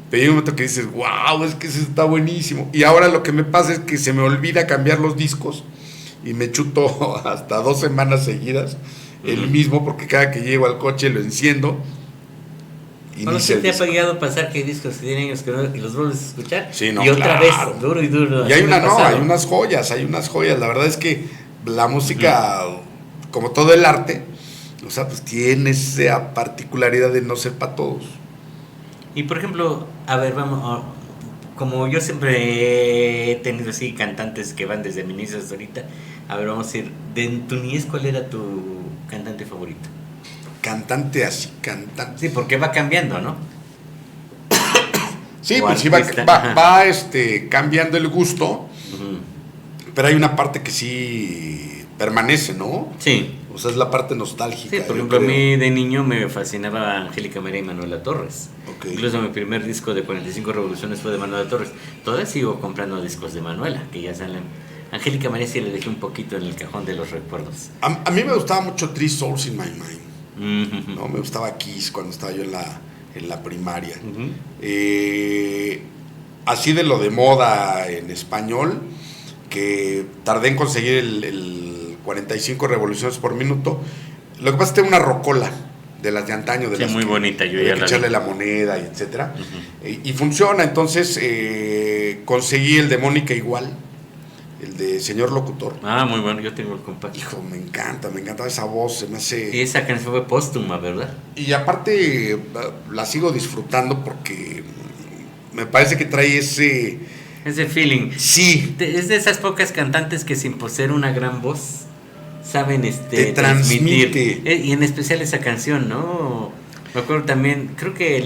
Pero hay un momento que dices, wow, es que ese está buenísimo. Y ahora lo que me pasa es que se me olvida cambiar los discos y me chuto hasta 2 semanas seguidas el mismo, porque cada que llego al coche lo enciendo. ¿No se te ha llegado a pasar que hay discos que tienen años que no, y los vuelves a escuchar? Sí, no, y otra claro. Vez, duro y duro. Y hay unas joyas. La verdad es que la música, como todo el arte, o sea, pues tiene esa particularidad de no ser para todos. Y por ejemplo, a ver, vamos, como yo siempre he tenido así cantantes que van desde mi inicio hasta ahorita, a ver, vamos a ir, de tu niñez, ¿cuál era tu cantante favorito? Cantante. Sí, porque va cambiando, ¿no? Sí, pues sí, va cambiando el gusto, pero hay una parte que sí permanece, ¿no? Sí. O sea, es la parte nostálgica. Sí, por ejemplo, a mí de niño me fascinaba Angélica María y Manuela Torres. Okay. Incluso mi primer disco de 45 revoluciones fue de Manuela Torres. Todavía sigo comprando discos de Manuela, que ya salen. Angélica María sí le dejé un poquito en el cajón de los recuerdos. A mí me gustaba mucho Three Souls in My Mind. No, me gustaba Kiss cuando estaba yo en la primaria. Así de lo de moda en español, que tardé en conseguir el 45 revoluciones por minuto. Lo que pasa es que tengo una rocola de las de antaño, de Sí, las muy que bonita, yo había ya que la echarle vi. la moneda y etcétera. Y funciona. Entonces conseguí el de Mónica igual, el de Señor Locutor. Ah, muy bueno, yo tengo el compacto. Hijo, me encanta esa voz, se me Y hace... esa canción fue póstuma, ¿verdad? Y aparte la sigo disfrutando porque me parece que trae ese... Ese feeling. Sí, Es de esas pocas cantantes que sin poseer una gran voz saben te transmitir. transmite. Y en especial esa canción, ¿no? Me acuerdo también, creo que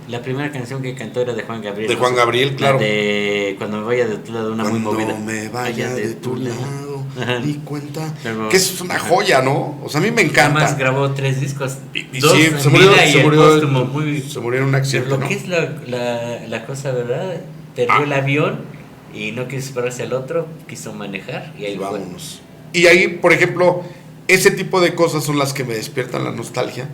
la primera canción que cantó era de Juan Gabriel. De ¿no? Juan Gabriel, claro. La de Cuando me vaya de tu lado, una muy movida. Cuando me vaya de tu lado, Ajá. di cuenta. Luego, Que es una ajá. joya, ¿no? O sea, a mí me encanta. Además grabó 3 discos. Y Dos sí, en se murió, vida y se el murió, póstumo, muy... se murió en un accidente, Pero lo ¿no? que es la cosa, ¿verdad? Perdió el avión y no quiso esperarse al otro, quiso manejar y ahí Y fue. vámonos. Y ahí, por ejemplo, ese tipo de cosas son las que me despiertan la nostalgia.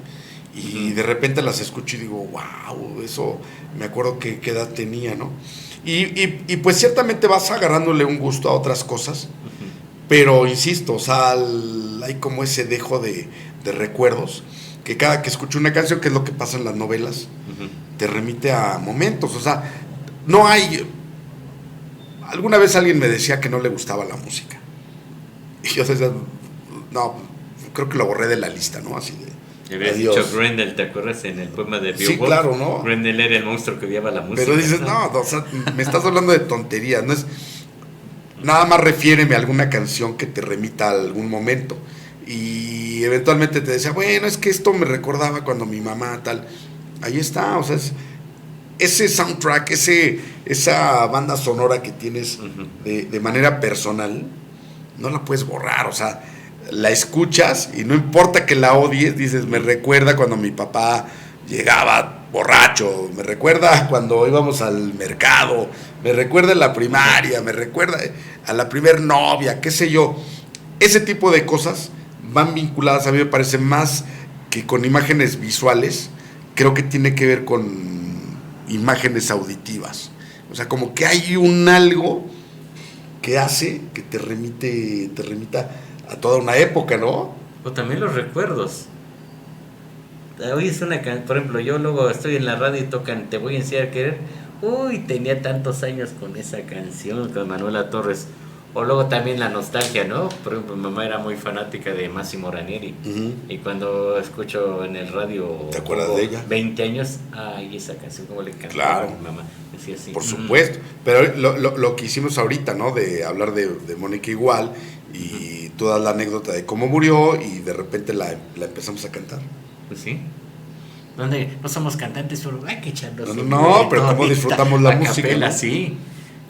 Y de repente las escucho y digo, wow, eso me acuerdo que qué edad tenía, ¿no? Y pues ciertamente vas agarrándole un gusto a otras cosas, pero insisto, o sea, hay como ese dejo de recuerdos, que cada que escucho una canción, que es lo que pasa en las novelas, te remite a momentos, o sea, no hay... Alguna vez alguien me decía que no le gustaba la música, y yo decía, no, creo que lo borré de la lista, ¿no? Así de... Ya habías Adiós. dicho Grendel, ¿te acuerdas en el poema de Sí, Beowulf? claro, ¿no? Grendel era el monstruo que odiaba la música. Pero dices, no, o sea, me estás hablando de tonterías, no es... Nada más refiéreme a alguna canción que te remita a algún momento. Y eventualmente te decía, bueno, es que esto me recordaba cuando mi mamá tal. Ahí está, o sea, ese soundtrack, esa banda sonora que tienes de manera personal, no la puedes borrar, o sea, la escuchas y no importa que la odies, dices, me recuerda cuando mi papá llegaba borracho, me recuerda cuando íbamos al mercado, me recuerda en la primaria, me recuerda a la primer novia, qué sé yo. Ese tipo de cosas van vinculadas, a mí me parece, más que con imágenes visuales, creo que tiene que ver con imágenes auditivas. O sea, como que hay un algo que hace que te remita a toda una época, ¿no? O también los recuerdos. Hoy es una por ejemplo, yo luego estoy en la radio y tocan Te voy a enseñar a querer. Uy, tenía tantos años con esa canción, con Manuela Torres. O luego también la nostalgia, ¿no? Por ejemplo, mi mamá era muy fanática de Massimo Ranieri. Y cuando escucho en el radio... ¿Te acuerdas de ella? 20 años, ay, esa canción, como le encantaba Claro. a mi mamá. Decía así. Por supuesto. Pero lo que hicimos ahorita, ¿no? De hablar de Mónica igual y toda la anécdota de cómo murió y de repente la empezamos a cantar. Pues sí. Donde no somos cantantes, pero hay que echarnos No, pero cómo disfrutamos la música, capela, ¿no? sí.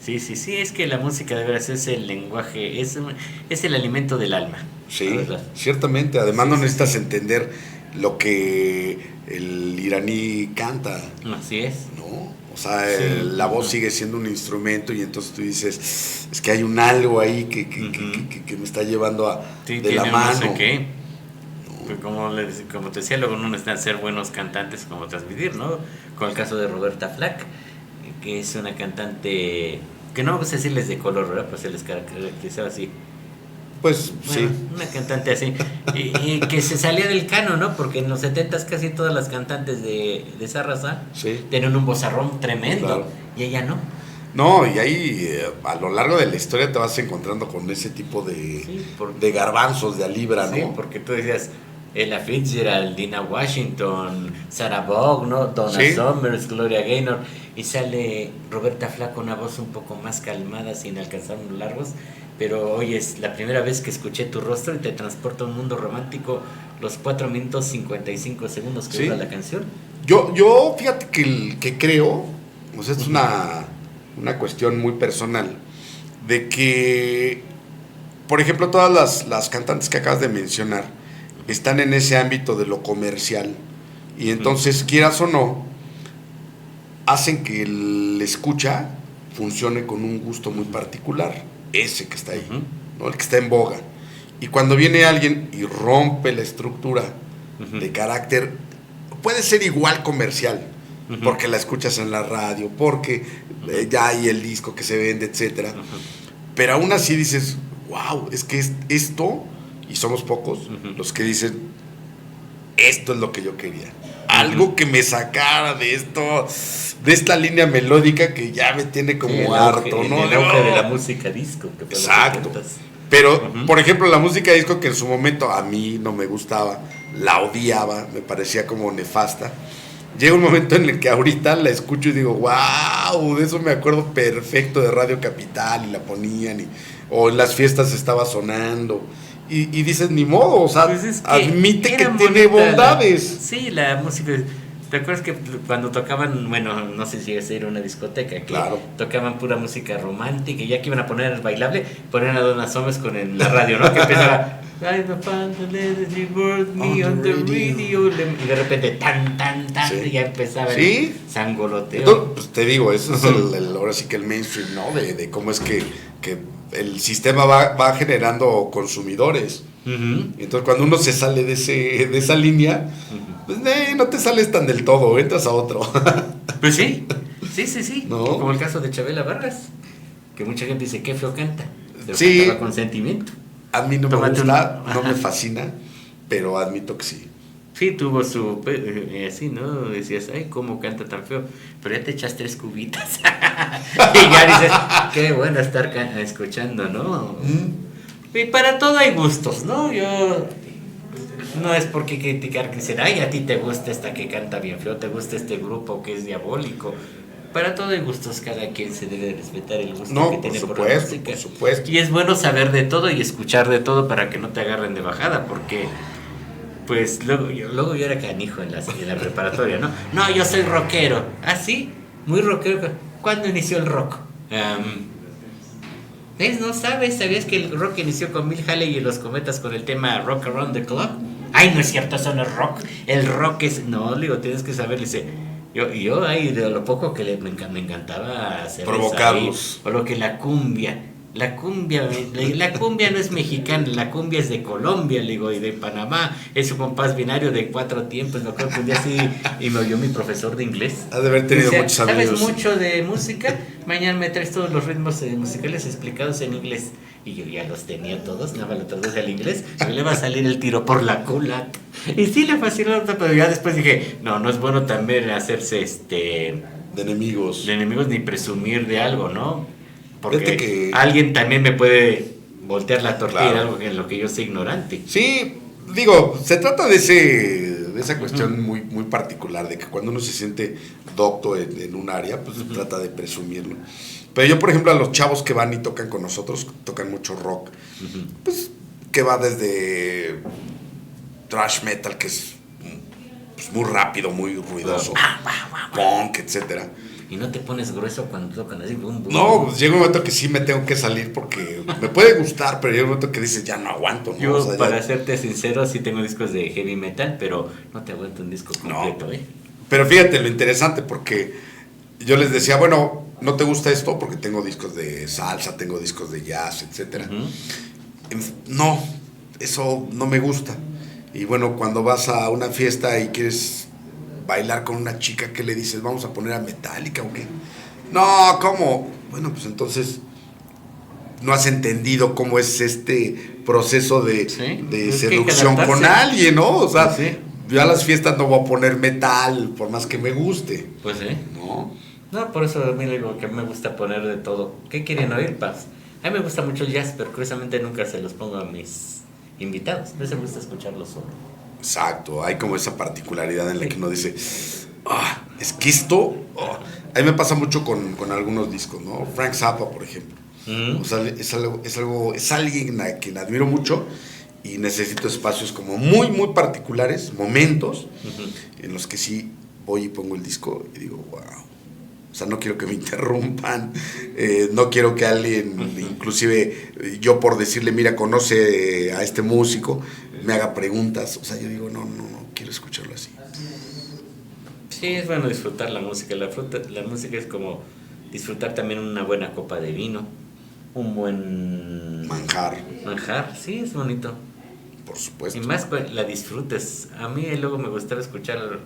Sí, es que la música de veras es el lenguaje, es el alimento del alma. Sí, ciertamente. Además Sí, no sí, necesitas sí. entender lo que el iraní canta, Así es. ¿no? O sea, Sí. la voz sigue siendo un instrumento y entonces tú dices, es que hay un algo ahí que me está llevando Sí, de la tiene mano. no sé qué. Pues como te decía, luego no necesitan ser buenos cantantes como transmitir, ¿no? Con el caso de Roberta Flack, que es una cantante que no vamos a decirles de color, ¿verdad? Pues se les caracterizaba así. Pues Bueno, sí. una cantante así. Y que se salía del cano, ¿no? Porque en los 70s casi todas las cantantes de esa raza Sí. tenían un vozarrón tremendo. Claro. Y ella no. No, y ahí a lo largo de la historia te vas encontrando con ese tipo Sí, de garbanzos, de alibra, ¿no? Sí, porque tú decías Ella Fitzgerald, Dina Washington, Sarah Vaughan, ¿no? Donna Sí. Summers, Gloria Gaynor, y sale Roberta Flack con una voz un poco más calmada, sin alcanzar unos largos, pero hoy es la primera vez que escuché tu rostro y te transporta a un mundo romántico, los 4 minutos 55 segundos que Sí. dura la canción. Yo fíjate que creo, o sea, es una cuestión muy personal, de que, por ejemplo, todas las cantantes que acabas de mencionar están en ese ámbito de lo comercial, y entonces, quieras o no, hacen que el escucha funcione con un gusto muy particular, ese que está ahí, ¿no? El que está en boga. Y cuando viene alguien y rompe la estructura de carácter, puede ser igual comercial, porque la escuchas en la radio, porque ya hay el disco que se vende, etcétera. Pero aún así dices, wow, es que esto, y somos pocos los que dicen, esto es lo que yo quería. Algo que me sacara de esto, de esta línea melódica que ya me tiene como harto, ¿no? El auge de la música disco. Que exacto. Pero, por ejemplo, la música disco que en su momento a mí no me gustaba, la odiaba, me parecía como nefasta. Llega un momento en el que ahorita la escucho y digo, wow, de eso me acuerdo perfecto de Radio Capital y la ponían, o en las fiestas estaba sonando. Y dices, ni modo, o sea, pues es que admite que tiene bondades. Sí, la música. ¿Te acuerdas que cuando tocaban, bueno, no sé si iba a ir a una discoteca, que claro, tocaban pura música romántica y ya que iban a poner el bailable, ponían a Donna Summer con la radio, ¿no? Que empezaba, I'm a fan to let it work me on the radio. Y de repente, tan, sí. Y ya empezaba el sangoloteo. Entonces, pues te digo, eso es ahora sí que el mainstream, ¿no? De cómo es que el sistema va generando consumidores. Entonces, cuando uno se sale de esa línea, pues no te sales tan del todo, entras a otro. Pues sí. ¿No? Como el caso de Chabela Vargas, que mucha gente dice, qué feo canta. Pero cantaba con sentimiento. A mí no me gusta, no me fascina, pero admito que sí. Sí, tuvo su... así, ¿no? Decías, ay, cómo canta tan feo. Pero ya te echas 3 cubitas. Y ya dices, qué bueno estar escuchando, ¿no? Y para todo hay gustos, ¿no? Yo... No es porque criticar que dicen, ay, a ti te gusta esta que canta bien feo, te gusta este grupo que es diabólico. Para todo hay gustos, cada quien se debe respetar el gusto que tiene por la música. Por supuesto. Y es bueno saber de todo y escuchar de todo para que no te agarren de bajada, porque... Pues luego yo era canijo en la preparatoria, ¿no? No, yo soy rockero. ¿Ah, sí? Muy rockero. ¿Cuándo inició el rock? ¿Ves? ¿No sabes? ¿Sabías que el rock inició con Bill Haley y los Cometas con el tema Rock Around the Clock? Ay, no es cierto, eso no es rock. El rock es... No, le digo, tienes que saber, le dice... Yo ahí de lo poco que me encantaba hacer... Provocarlos. O lo que la cumbia... La cumbia no es mexicana, la cumbia es de Colombia, le digo, y de Panamá, es un compás binario de 4 tiempos. Me acuerdo que un día sí, y me oyó mi profesor de inglés. Has de haber tenido muchos amigos. ¿Sabes mucho de música? Mañana me traes todos los ritmos musicales explicados en inglés. Y yo ya los tenía todos, nada más lo traduce al inglés, y le va a salir el tiro por la culata. Y sí le fascinó, pero ya después dije, no es bueno también hacerse de enemigos. De enemigos ni presumir de algo, ¿no? Porque alguien también me puede voltear la tortilla, claro, algo en lo que yo soy ignorante. Sí, digo, se trata de esa cuestión muy, muy particular, de que cuando uno se siente docto en un área, pues se trata de presumirlo. Pero yo, por ejemplo, a los chavos que van y tocan con nosotros, tocan mucho rock, pues que va desde thrash metal, que es pues, muy rápido, muy ruidoso, punk, etcétera. Y no te pones grueso cuando tocan así, boom, boom. No, pues llega un momento que sí me tengo que salir porque me puede gustar, pero llega un momento que dices, ya no aguanto, ¿no? Yo, o sea, para serte sincero, sí tengo discos de heavy metal, pero no te aguanto un disco completo, ¿eh? Pero fíjate lo interesante, porque yo les decía, bueno, ¿no te gusta esto? Porque tengo discos de salsa, tengo discos de jazz, etcétera. No, eso no me gusta. Y bueno, cuando vas a una fiesta y quieres bailar con una chica, ¿qué le dices? ¿Vamos a poner a Metallica o qué? No, ¿cómo? Bueno, pues entonces no has entendido cómo es este proceso de seducción con alguien, ¿no? O sea, yo a las fiestas no voy a poner metal, por más que me guste. Pues sí. No, por eso a mí digo que me gusta poner de todo. ¿Qué quieren oír, Paz? A mí me gusta mucho el jazz, pero curiosamente nunca se los pongo a mis invitados. A mí me gusta escucharlos solo. Exacto, hay como esa particularidad en la que uno dice, es que esto, a mí me pasa mucho con algunos discos, ¿no? Frank Zappa, por ejemplo. O sea, es alguien a quien admiro mucho y necesito espacios como muy, muy particulares, momentos en los que sí voy y pongo el disco y digo, wow. O sea, no quiero que me interrumpan, no quiero que alguien, inclusive yo por decirle, mira, conoce a este músico, me haga preguntas. O sea, yo digo, no quiero escucharlo así. Sí, es bueno disfrutar la música. La música es como disfrutar también una buena copa de vino, un buen... Manjar, sí, es bonito. Por supuesto. Y más la disfrutes. A mí luego me gustaba escuchar,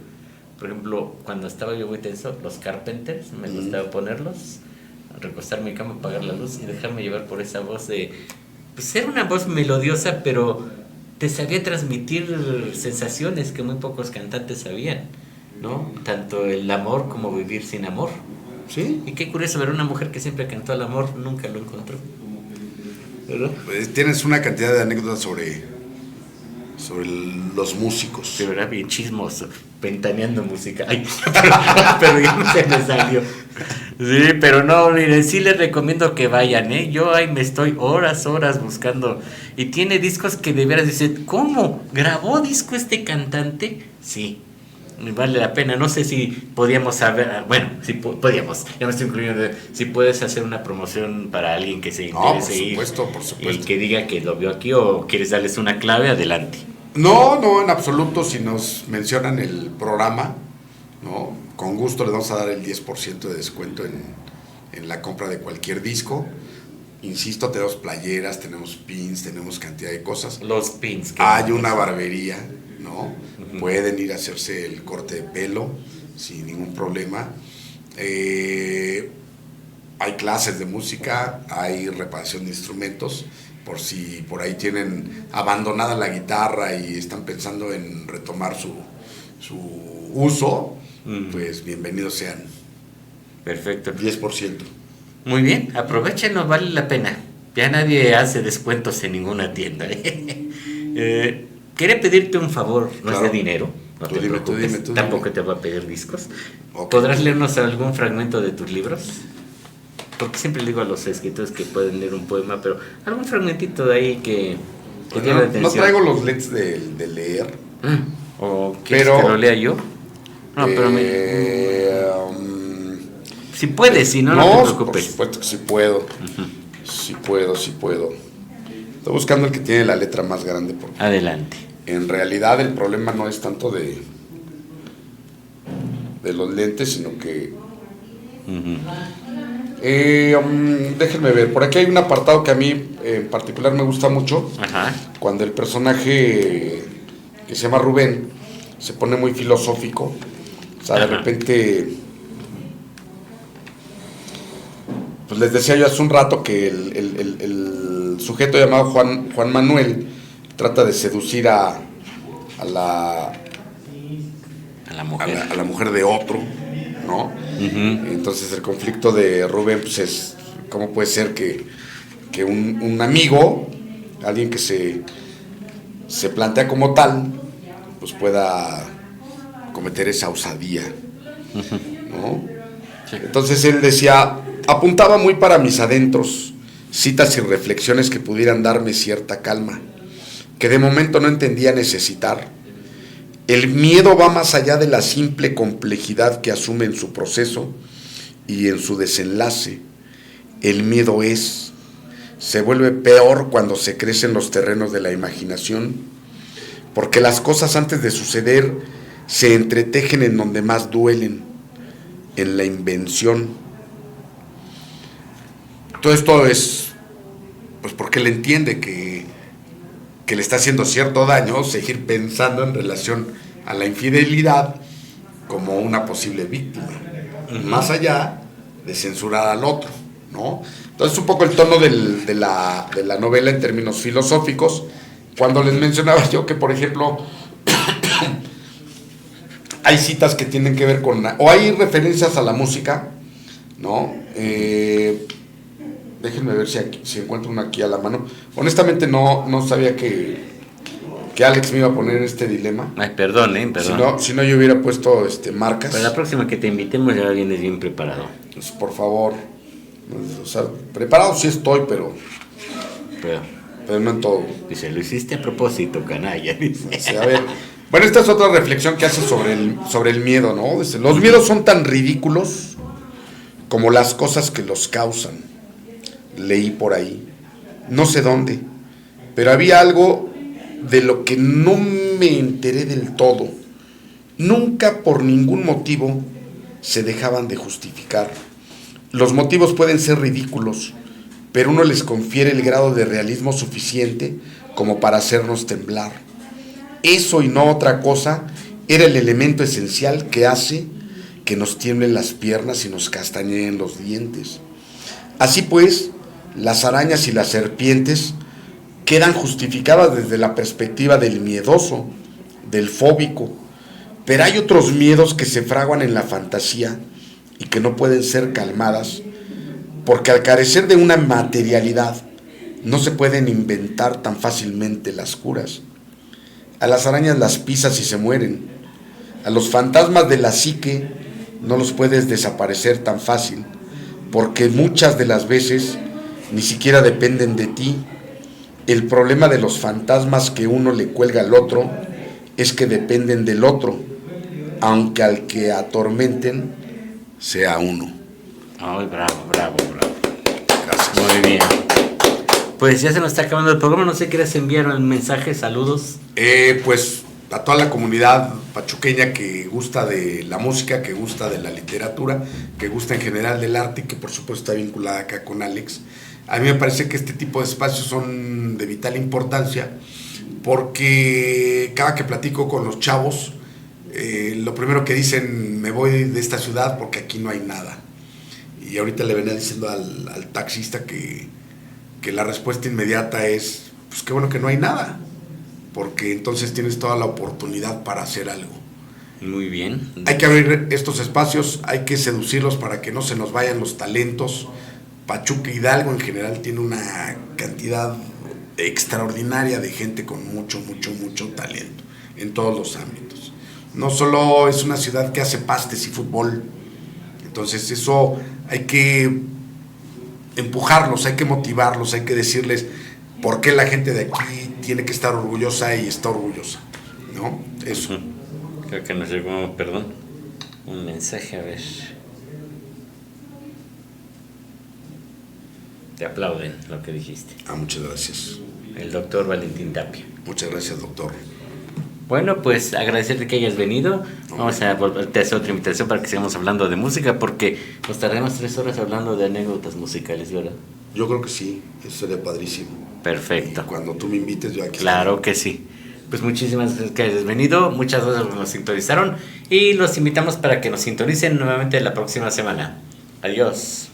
por ejemplo, cuando estaba yo muy tenso, los Carpenters, me gustaba ponerlos, recostarme en mi cama, apagar la luz y dejarme llevar por esa voz de... Pues era una voz melodiosa, pero te sabía transmitir sensaciones que muy pocos cantantes sabían, ¿no? Tanto el amor como vivir sin amor. ¿Sí? Y qué curioso ver una mujer que siempre cantó el amor, nunca lo encontró, ¿verdad? Pues tienes una cantidad de anécdotas sobre los músicos. Sí, era bien chismoso, ventaneando música. Ay, pero ya no se me salió. Sí, pero no, miren, sí les recomiendo que vayan, ¿eh? Yo ahí me estoy horas buscando. Y tiene discos que de veras dicen, ¿cómo? ¿Grabó disco este cantante? Sí, vale la pena. No sé si podíamos saber, bueno, si podíamos, ya me estoy incluyendo, si puedes hacer una promoción para alguien que se interese ir. Por supuesto. Y que diga que lo vio aquí o quieres darles una clave, adelante. No, en absoluto. Si nos mencionan el programa, ¿no? Con gusto les vamos a dar el 10% de descuento en la compra de cualquier disco. Insisto, tenemos playeras, tenemos pins, tenemos cantidad de cosas. Los pins. Hay una barbería, ¿no? Uh-huh. Pueden ir a hacerse el corte de pelo sin ningún problema. Hay clases de música, hay reparación de instrumentos. Por si por ahí tienen abandonada la guitarra y están pensando en retomar su uso, pues bienvenidos sean. Perfecto. 10%. Muy bien, aprovechenlo, vale la pena. Ya nadie hace descuentos en ninguna tienda. Quería pedirte un favor, no claro. Es de dinero, no tú te dime, preocupes, tú tampoco te voy a pedir discos. Okay. ¿Podrás leernos algún fragmento de tus libros? Porque siempre le digo a los escritores que pueden leer un poema, pero algún fragmentito de ahí que pues no, no traigo los leds de leer. ¿O quieres que lo lea yo? No, pero si puedes, si no, no te preocupes. Por supuesto que sí puedo. Uh-huh. Sí puedo. Estoy buscando el que tiene la letra más grande. Porque adelante. En realidad el problema no es tanto de los lentes, sino que... Uh-huh. Déjenme ver, por aquí hay un apartado que a mí en particular me gusta mucho. Ajá. Cuando el personaje que se llama Rubén se pone muy filosófico, o sea, de repente, pues les decía yo hace un rato que el sujeto llamado Juan Manuel trata de seducir a la mujer de otro, ¿no? Uh-huh. Entonces el conflicto de Rubén pues es cómo puede ser que un amigo, alguien que se plantea como tal, pues pueda cometer esa osadía, uh-huh. ¿No? Sí. Entonces él decía, apuntaba muy para mis adentros, citas y reflexiones que pudieran darme cierta calma, que de momento no entendía necesitar. El miedo va más allá de la simple complejidad que asume en su proceso y en su desenlace. El miedo se vuelve peor cuando se crece en los terrenos de la imaginación, porque las cosas antes de suceder se entretejen en donde más duelen, en la invención. Todo esto es, pues porque él entiende que le está haciendo cierto daño seguir pensando en relación a la infidelidad como una posible víctima, uh-huh. Más allá de censurar al otro, ¿no? Entonces un poco el tono de la novela en términos filosóficos, cuando les mencionaba yo que por ejemplo hay citas que tienen que ver con, o hay referencias a la música, ¿no? Déjenme ver si encuentro una aquí a la mano. Honestamente no sabía que Alex me iba a poner en este dilema. Ay, perdón. Si no yo hubiera puesto marcas. Para la próxima que te invitemos ya vienes bien preparado. Pues, por favor. O sea, preparado sí estoy, pero no en todo. Dice, lo hiciste a propósito, canalla. Dice. O sea, a ver. Bueno, esta es otra reflexión que hace sobre el miedo, ¿no? Dice, los miedos son tan ridículos como las cosas que los causan. Leí por ahí, no sé dónde, pero había algo de lo que no me enteré del todo. Nunca por ningún motivo se dejaban de justificar. Los motivos pueden ser ridículos, pero uno les confiere el grado de realismo suficiente como para hacernos temblar. Eso y no otra cosa era el elemento esencial que hace que nos tiemblen las piernas y nos castañeen los dientes. Así pues, las arañas y las serpientes quedan justificadas desde la perspectiva del miedoso, del fóbico, pero hay otros miedos que se fraguan en la fantasía y que no pueden ser calmadas, porque al carecer de una materialidad, no se pueden inventar tan fácilmente las curas. A las arañas las pisas y se mueren. A los fantasmas de la psique no los puedes desaparecer tan fácil, porque muchas de las veces ni siquiera dependen de ti. El problema de los fantasmas que uno le cuelga al otro es que dependen del otro, aunque al que atormenten sea uno. Ay, bravo, bravo, bravo. Gracias. Muy bien. Pues ya se nos está acabando el programa, no sé, ¿quieres enviar un mensaje, saludos? Pues a toda la comunidad pachuqueña que gusta de la música, que gusta de la literatura, que gusta en general del arte y que por supuesto está vinculada acá con Alex. A mí me parece que este tipo de espacios son de vital importancia porque cada que platico con los chavos, lo primero que dicen, me voy de esta ciudad porque aquí no hay nada. Y ahorita le venía diciendo al taxista que la respuesta inmediata es, pues qué bueno que no hay nada, porque entonces tienes toda la oportunidad para hacer algo. Muy bien. Hay que abrir estos espacios, hay que seducirlos para que no se nos vayan los talentos. Pachuca Hidalgo en general tiene una cantidad extraordinaria de gente con mucho talento en todos los ámbitos. No solo es una ciudad que hace pastes y fútbol, entonces eso hay que empujarlos, hay que motivarlos, hay que decirles por qué la gente de aquí tiene que estar orgullosa y está orgullosa, ¿no? Eso. Creo que nos llegó, perdón, un mensaje, a ver. Te aplauden lo que dijiste. Muchas gracias. El doctor Valentín Tapia. Muchas gracias, doctor. Bueno, pues agradecerte que hayas venido. Vamos a volverte a hacer otra invitación para que sigamos hablando de música, porque nos tardaremos 3 horas hablando de anécdotas musicales, ¿verdad? Yo creo que sí, eso sería padrísimo. Perfecto. Y cuando tú me invites, yo aquí Claro que sí. Pues muchísimas gracias que hayas venido, muchas gracias que nos sintonizaron y los invitamos para que nos sintonicen nuevamente la próxima semana. Adiós.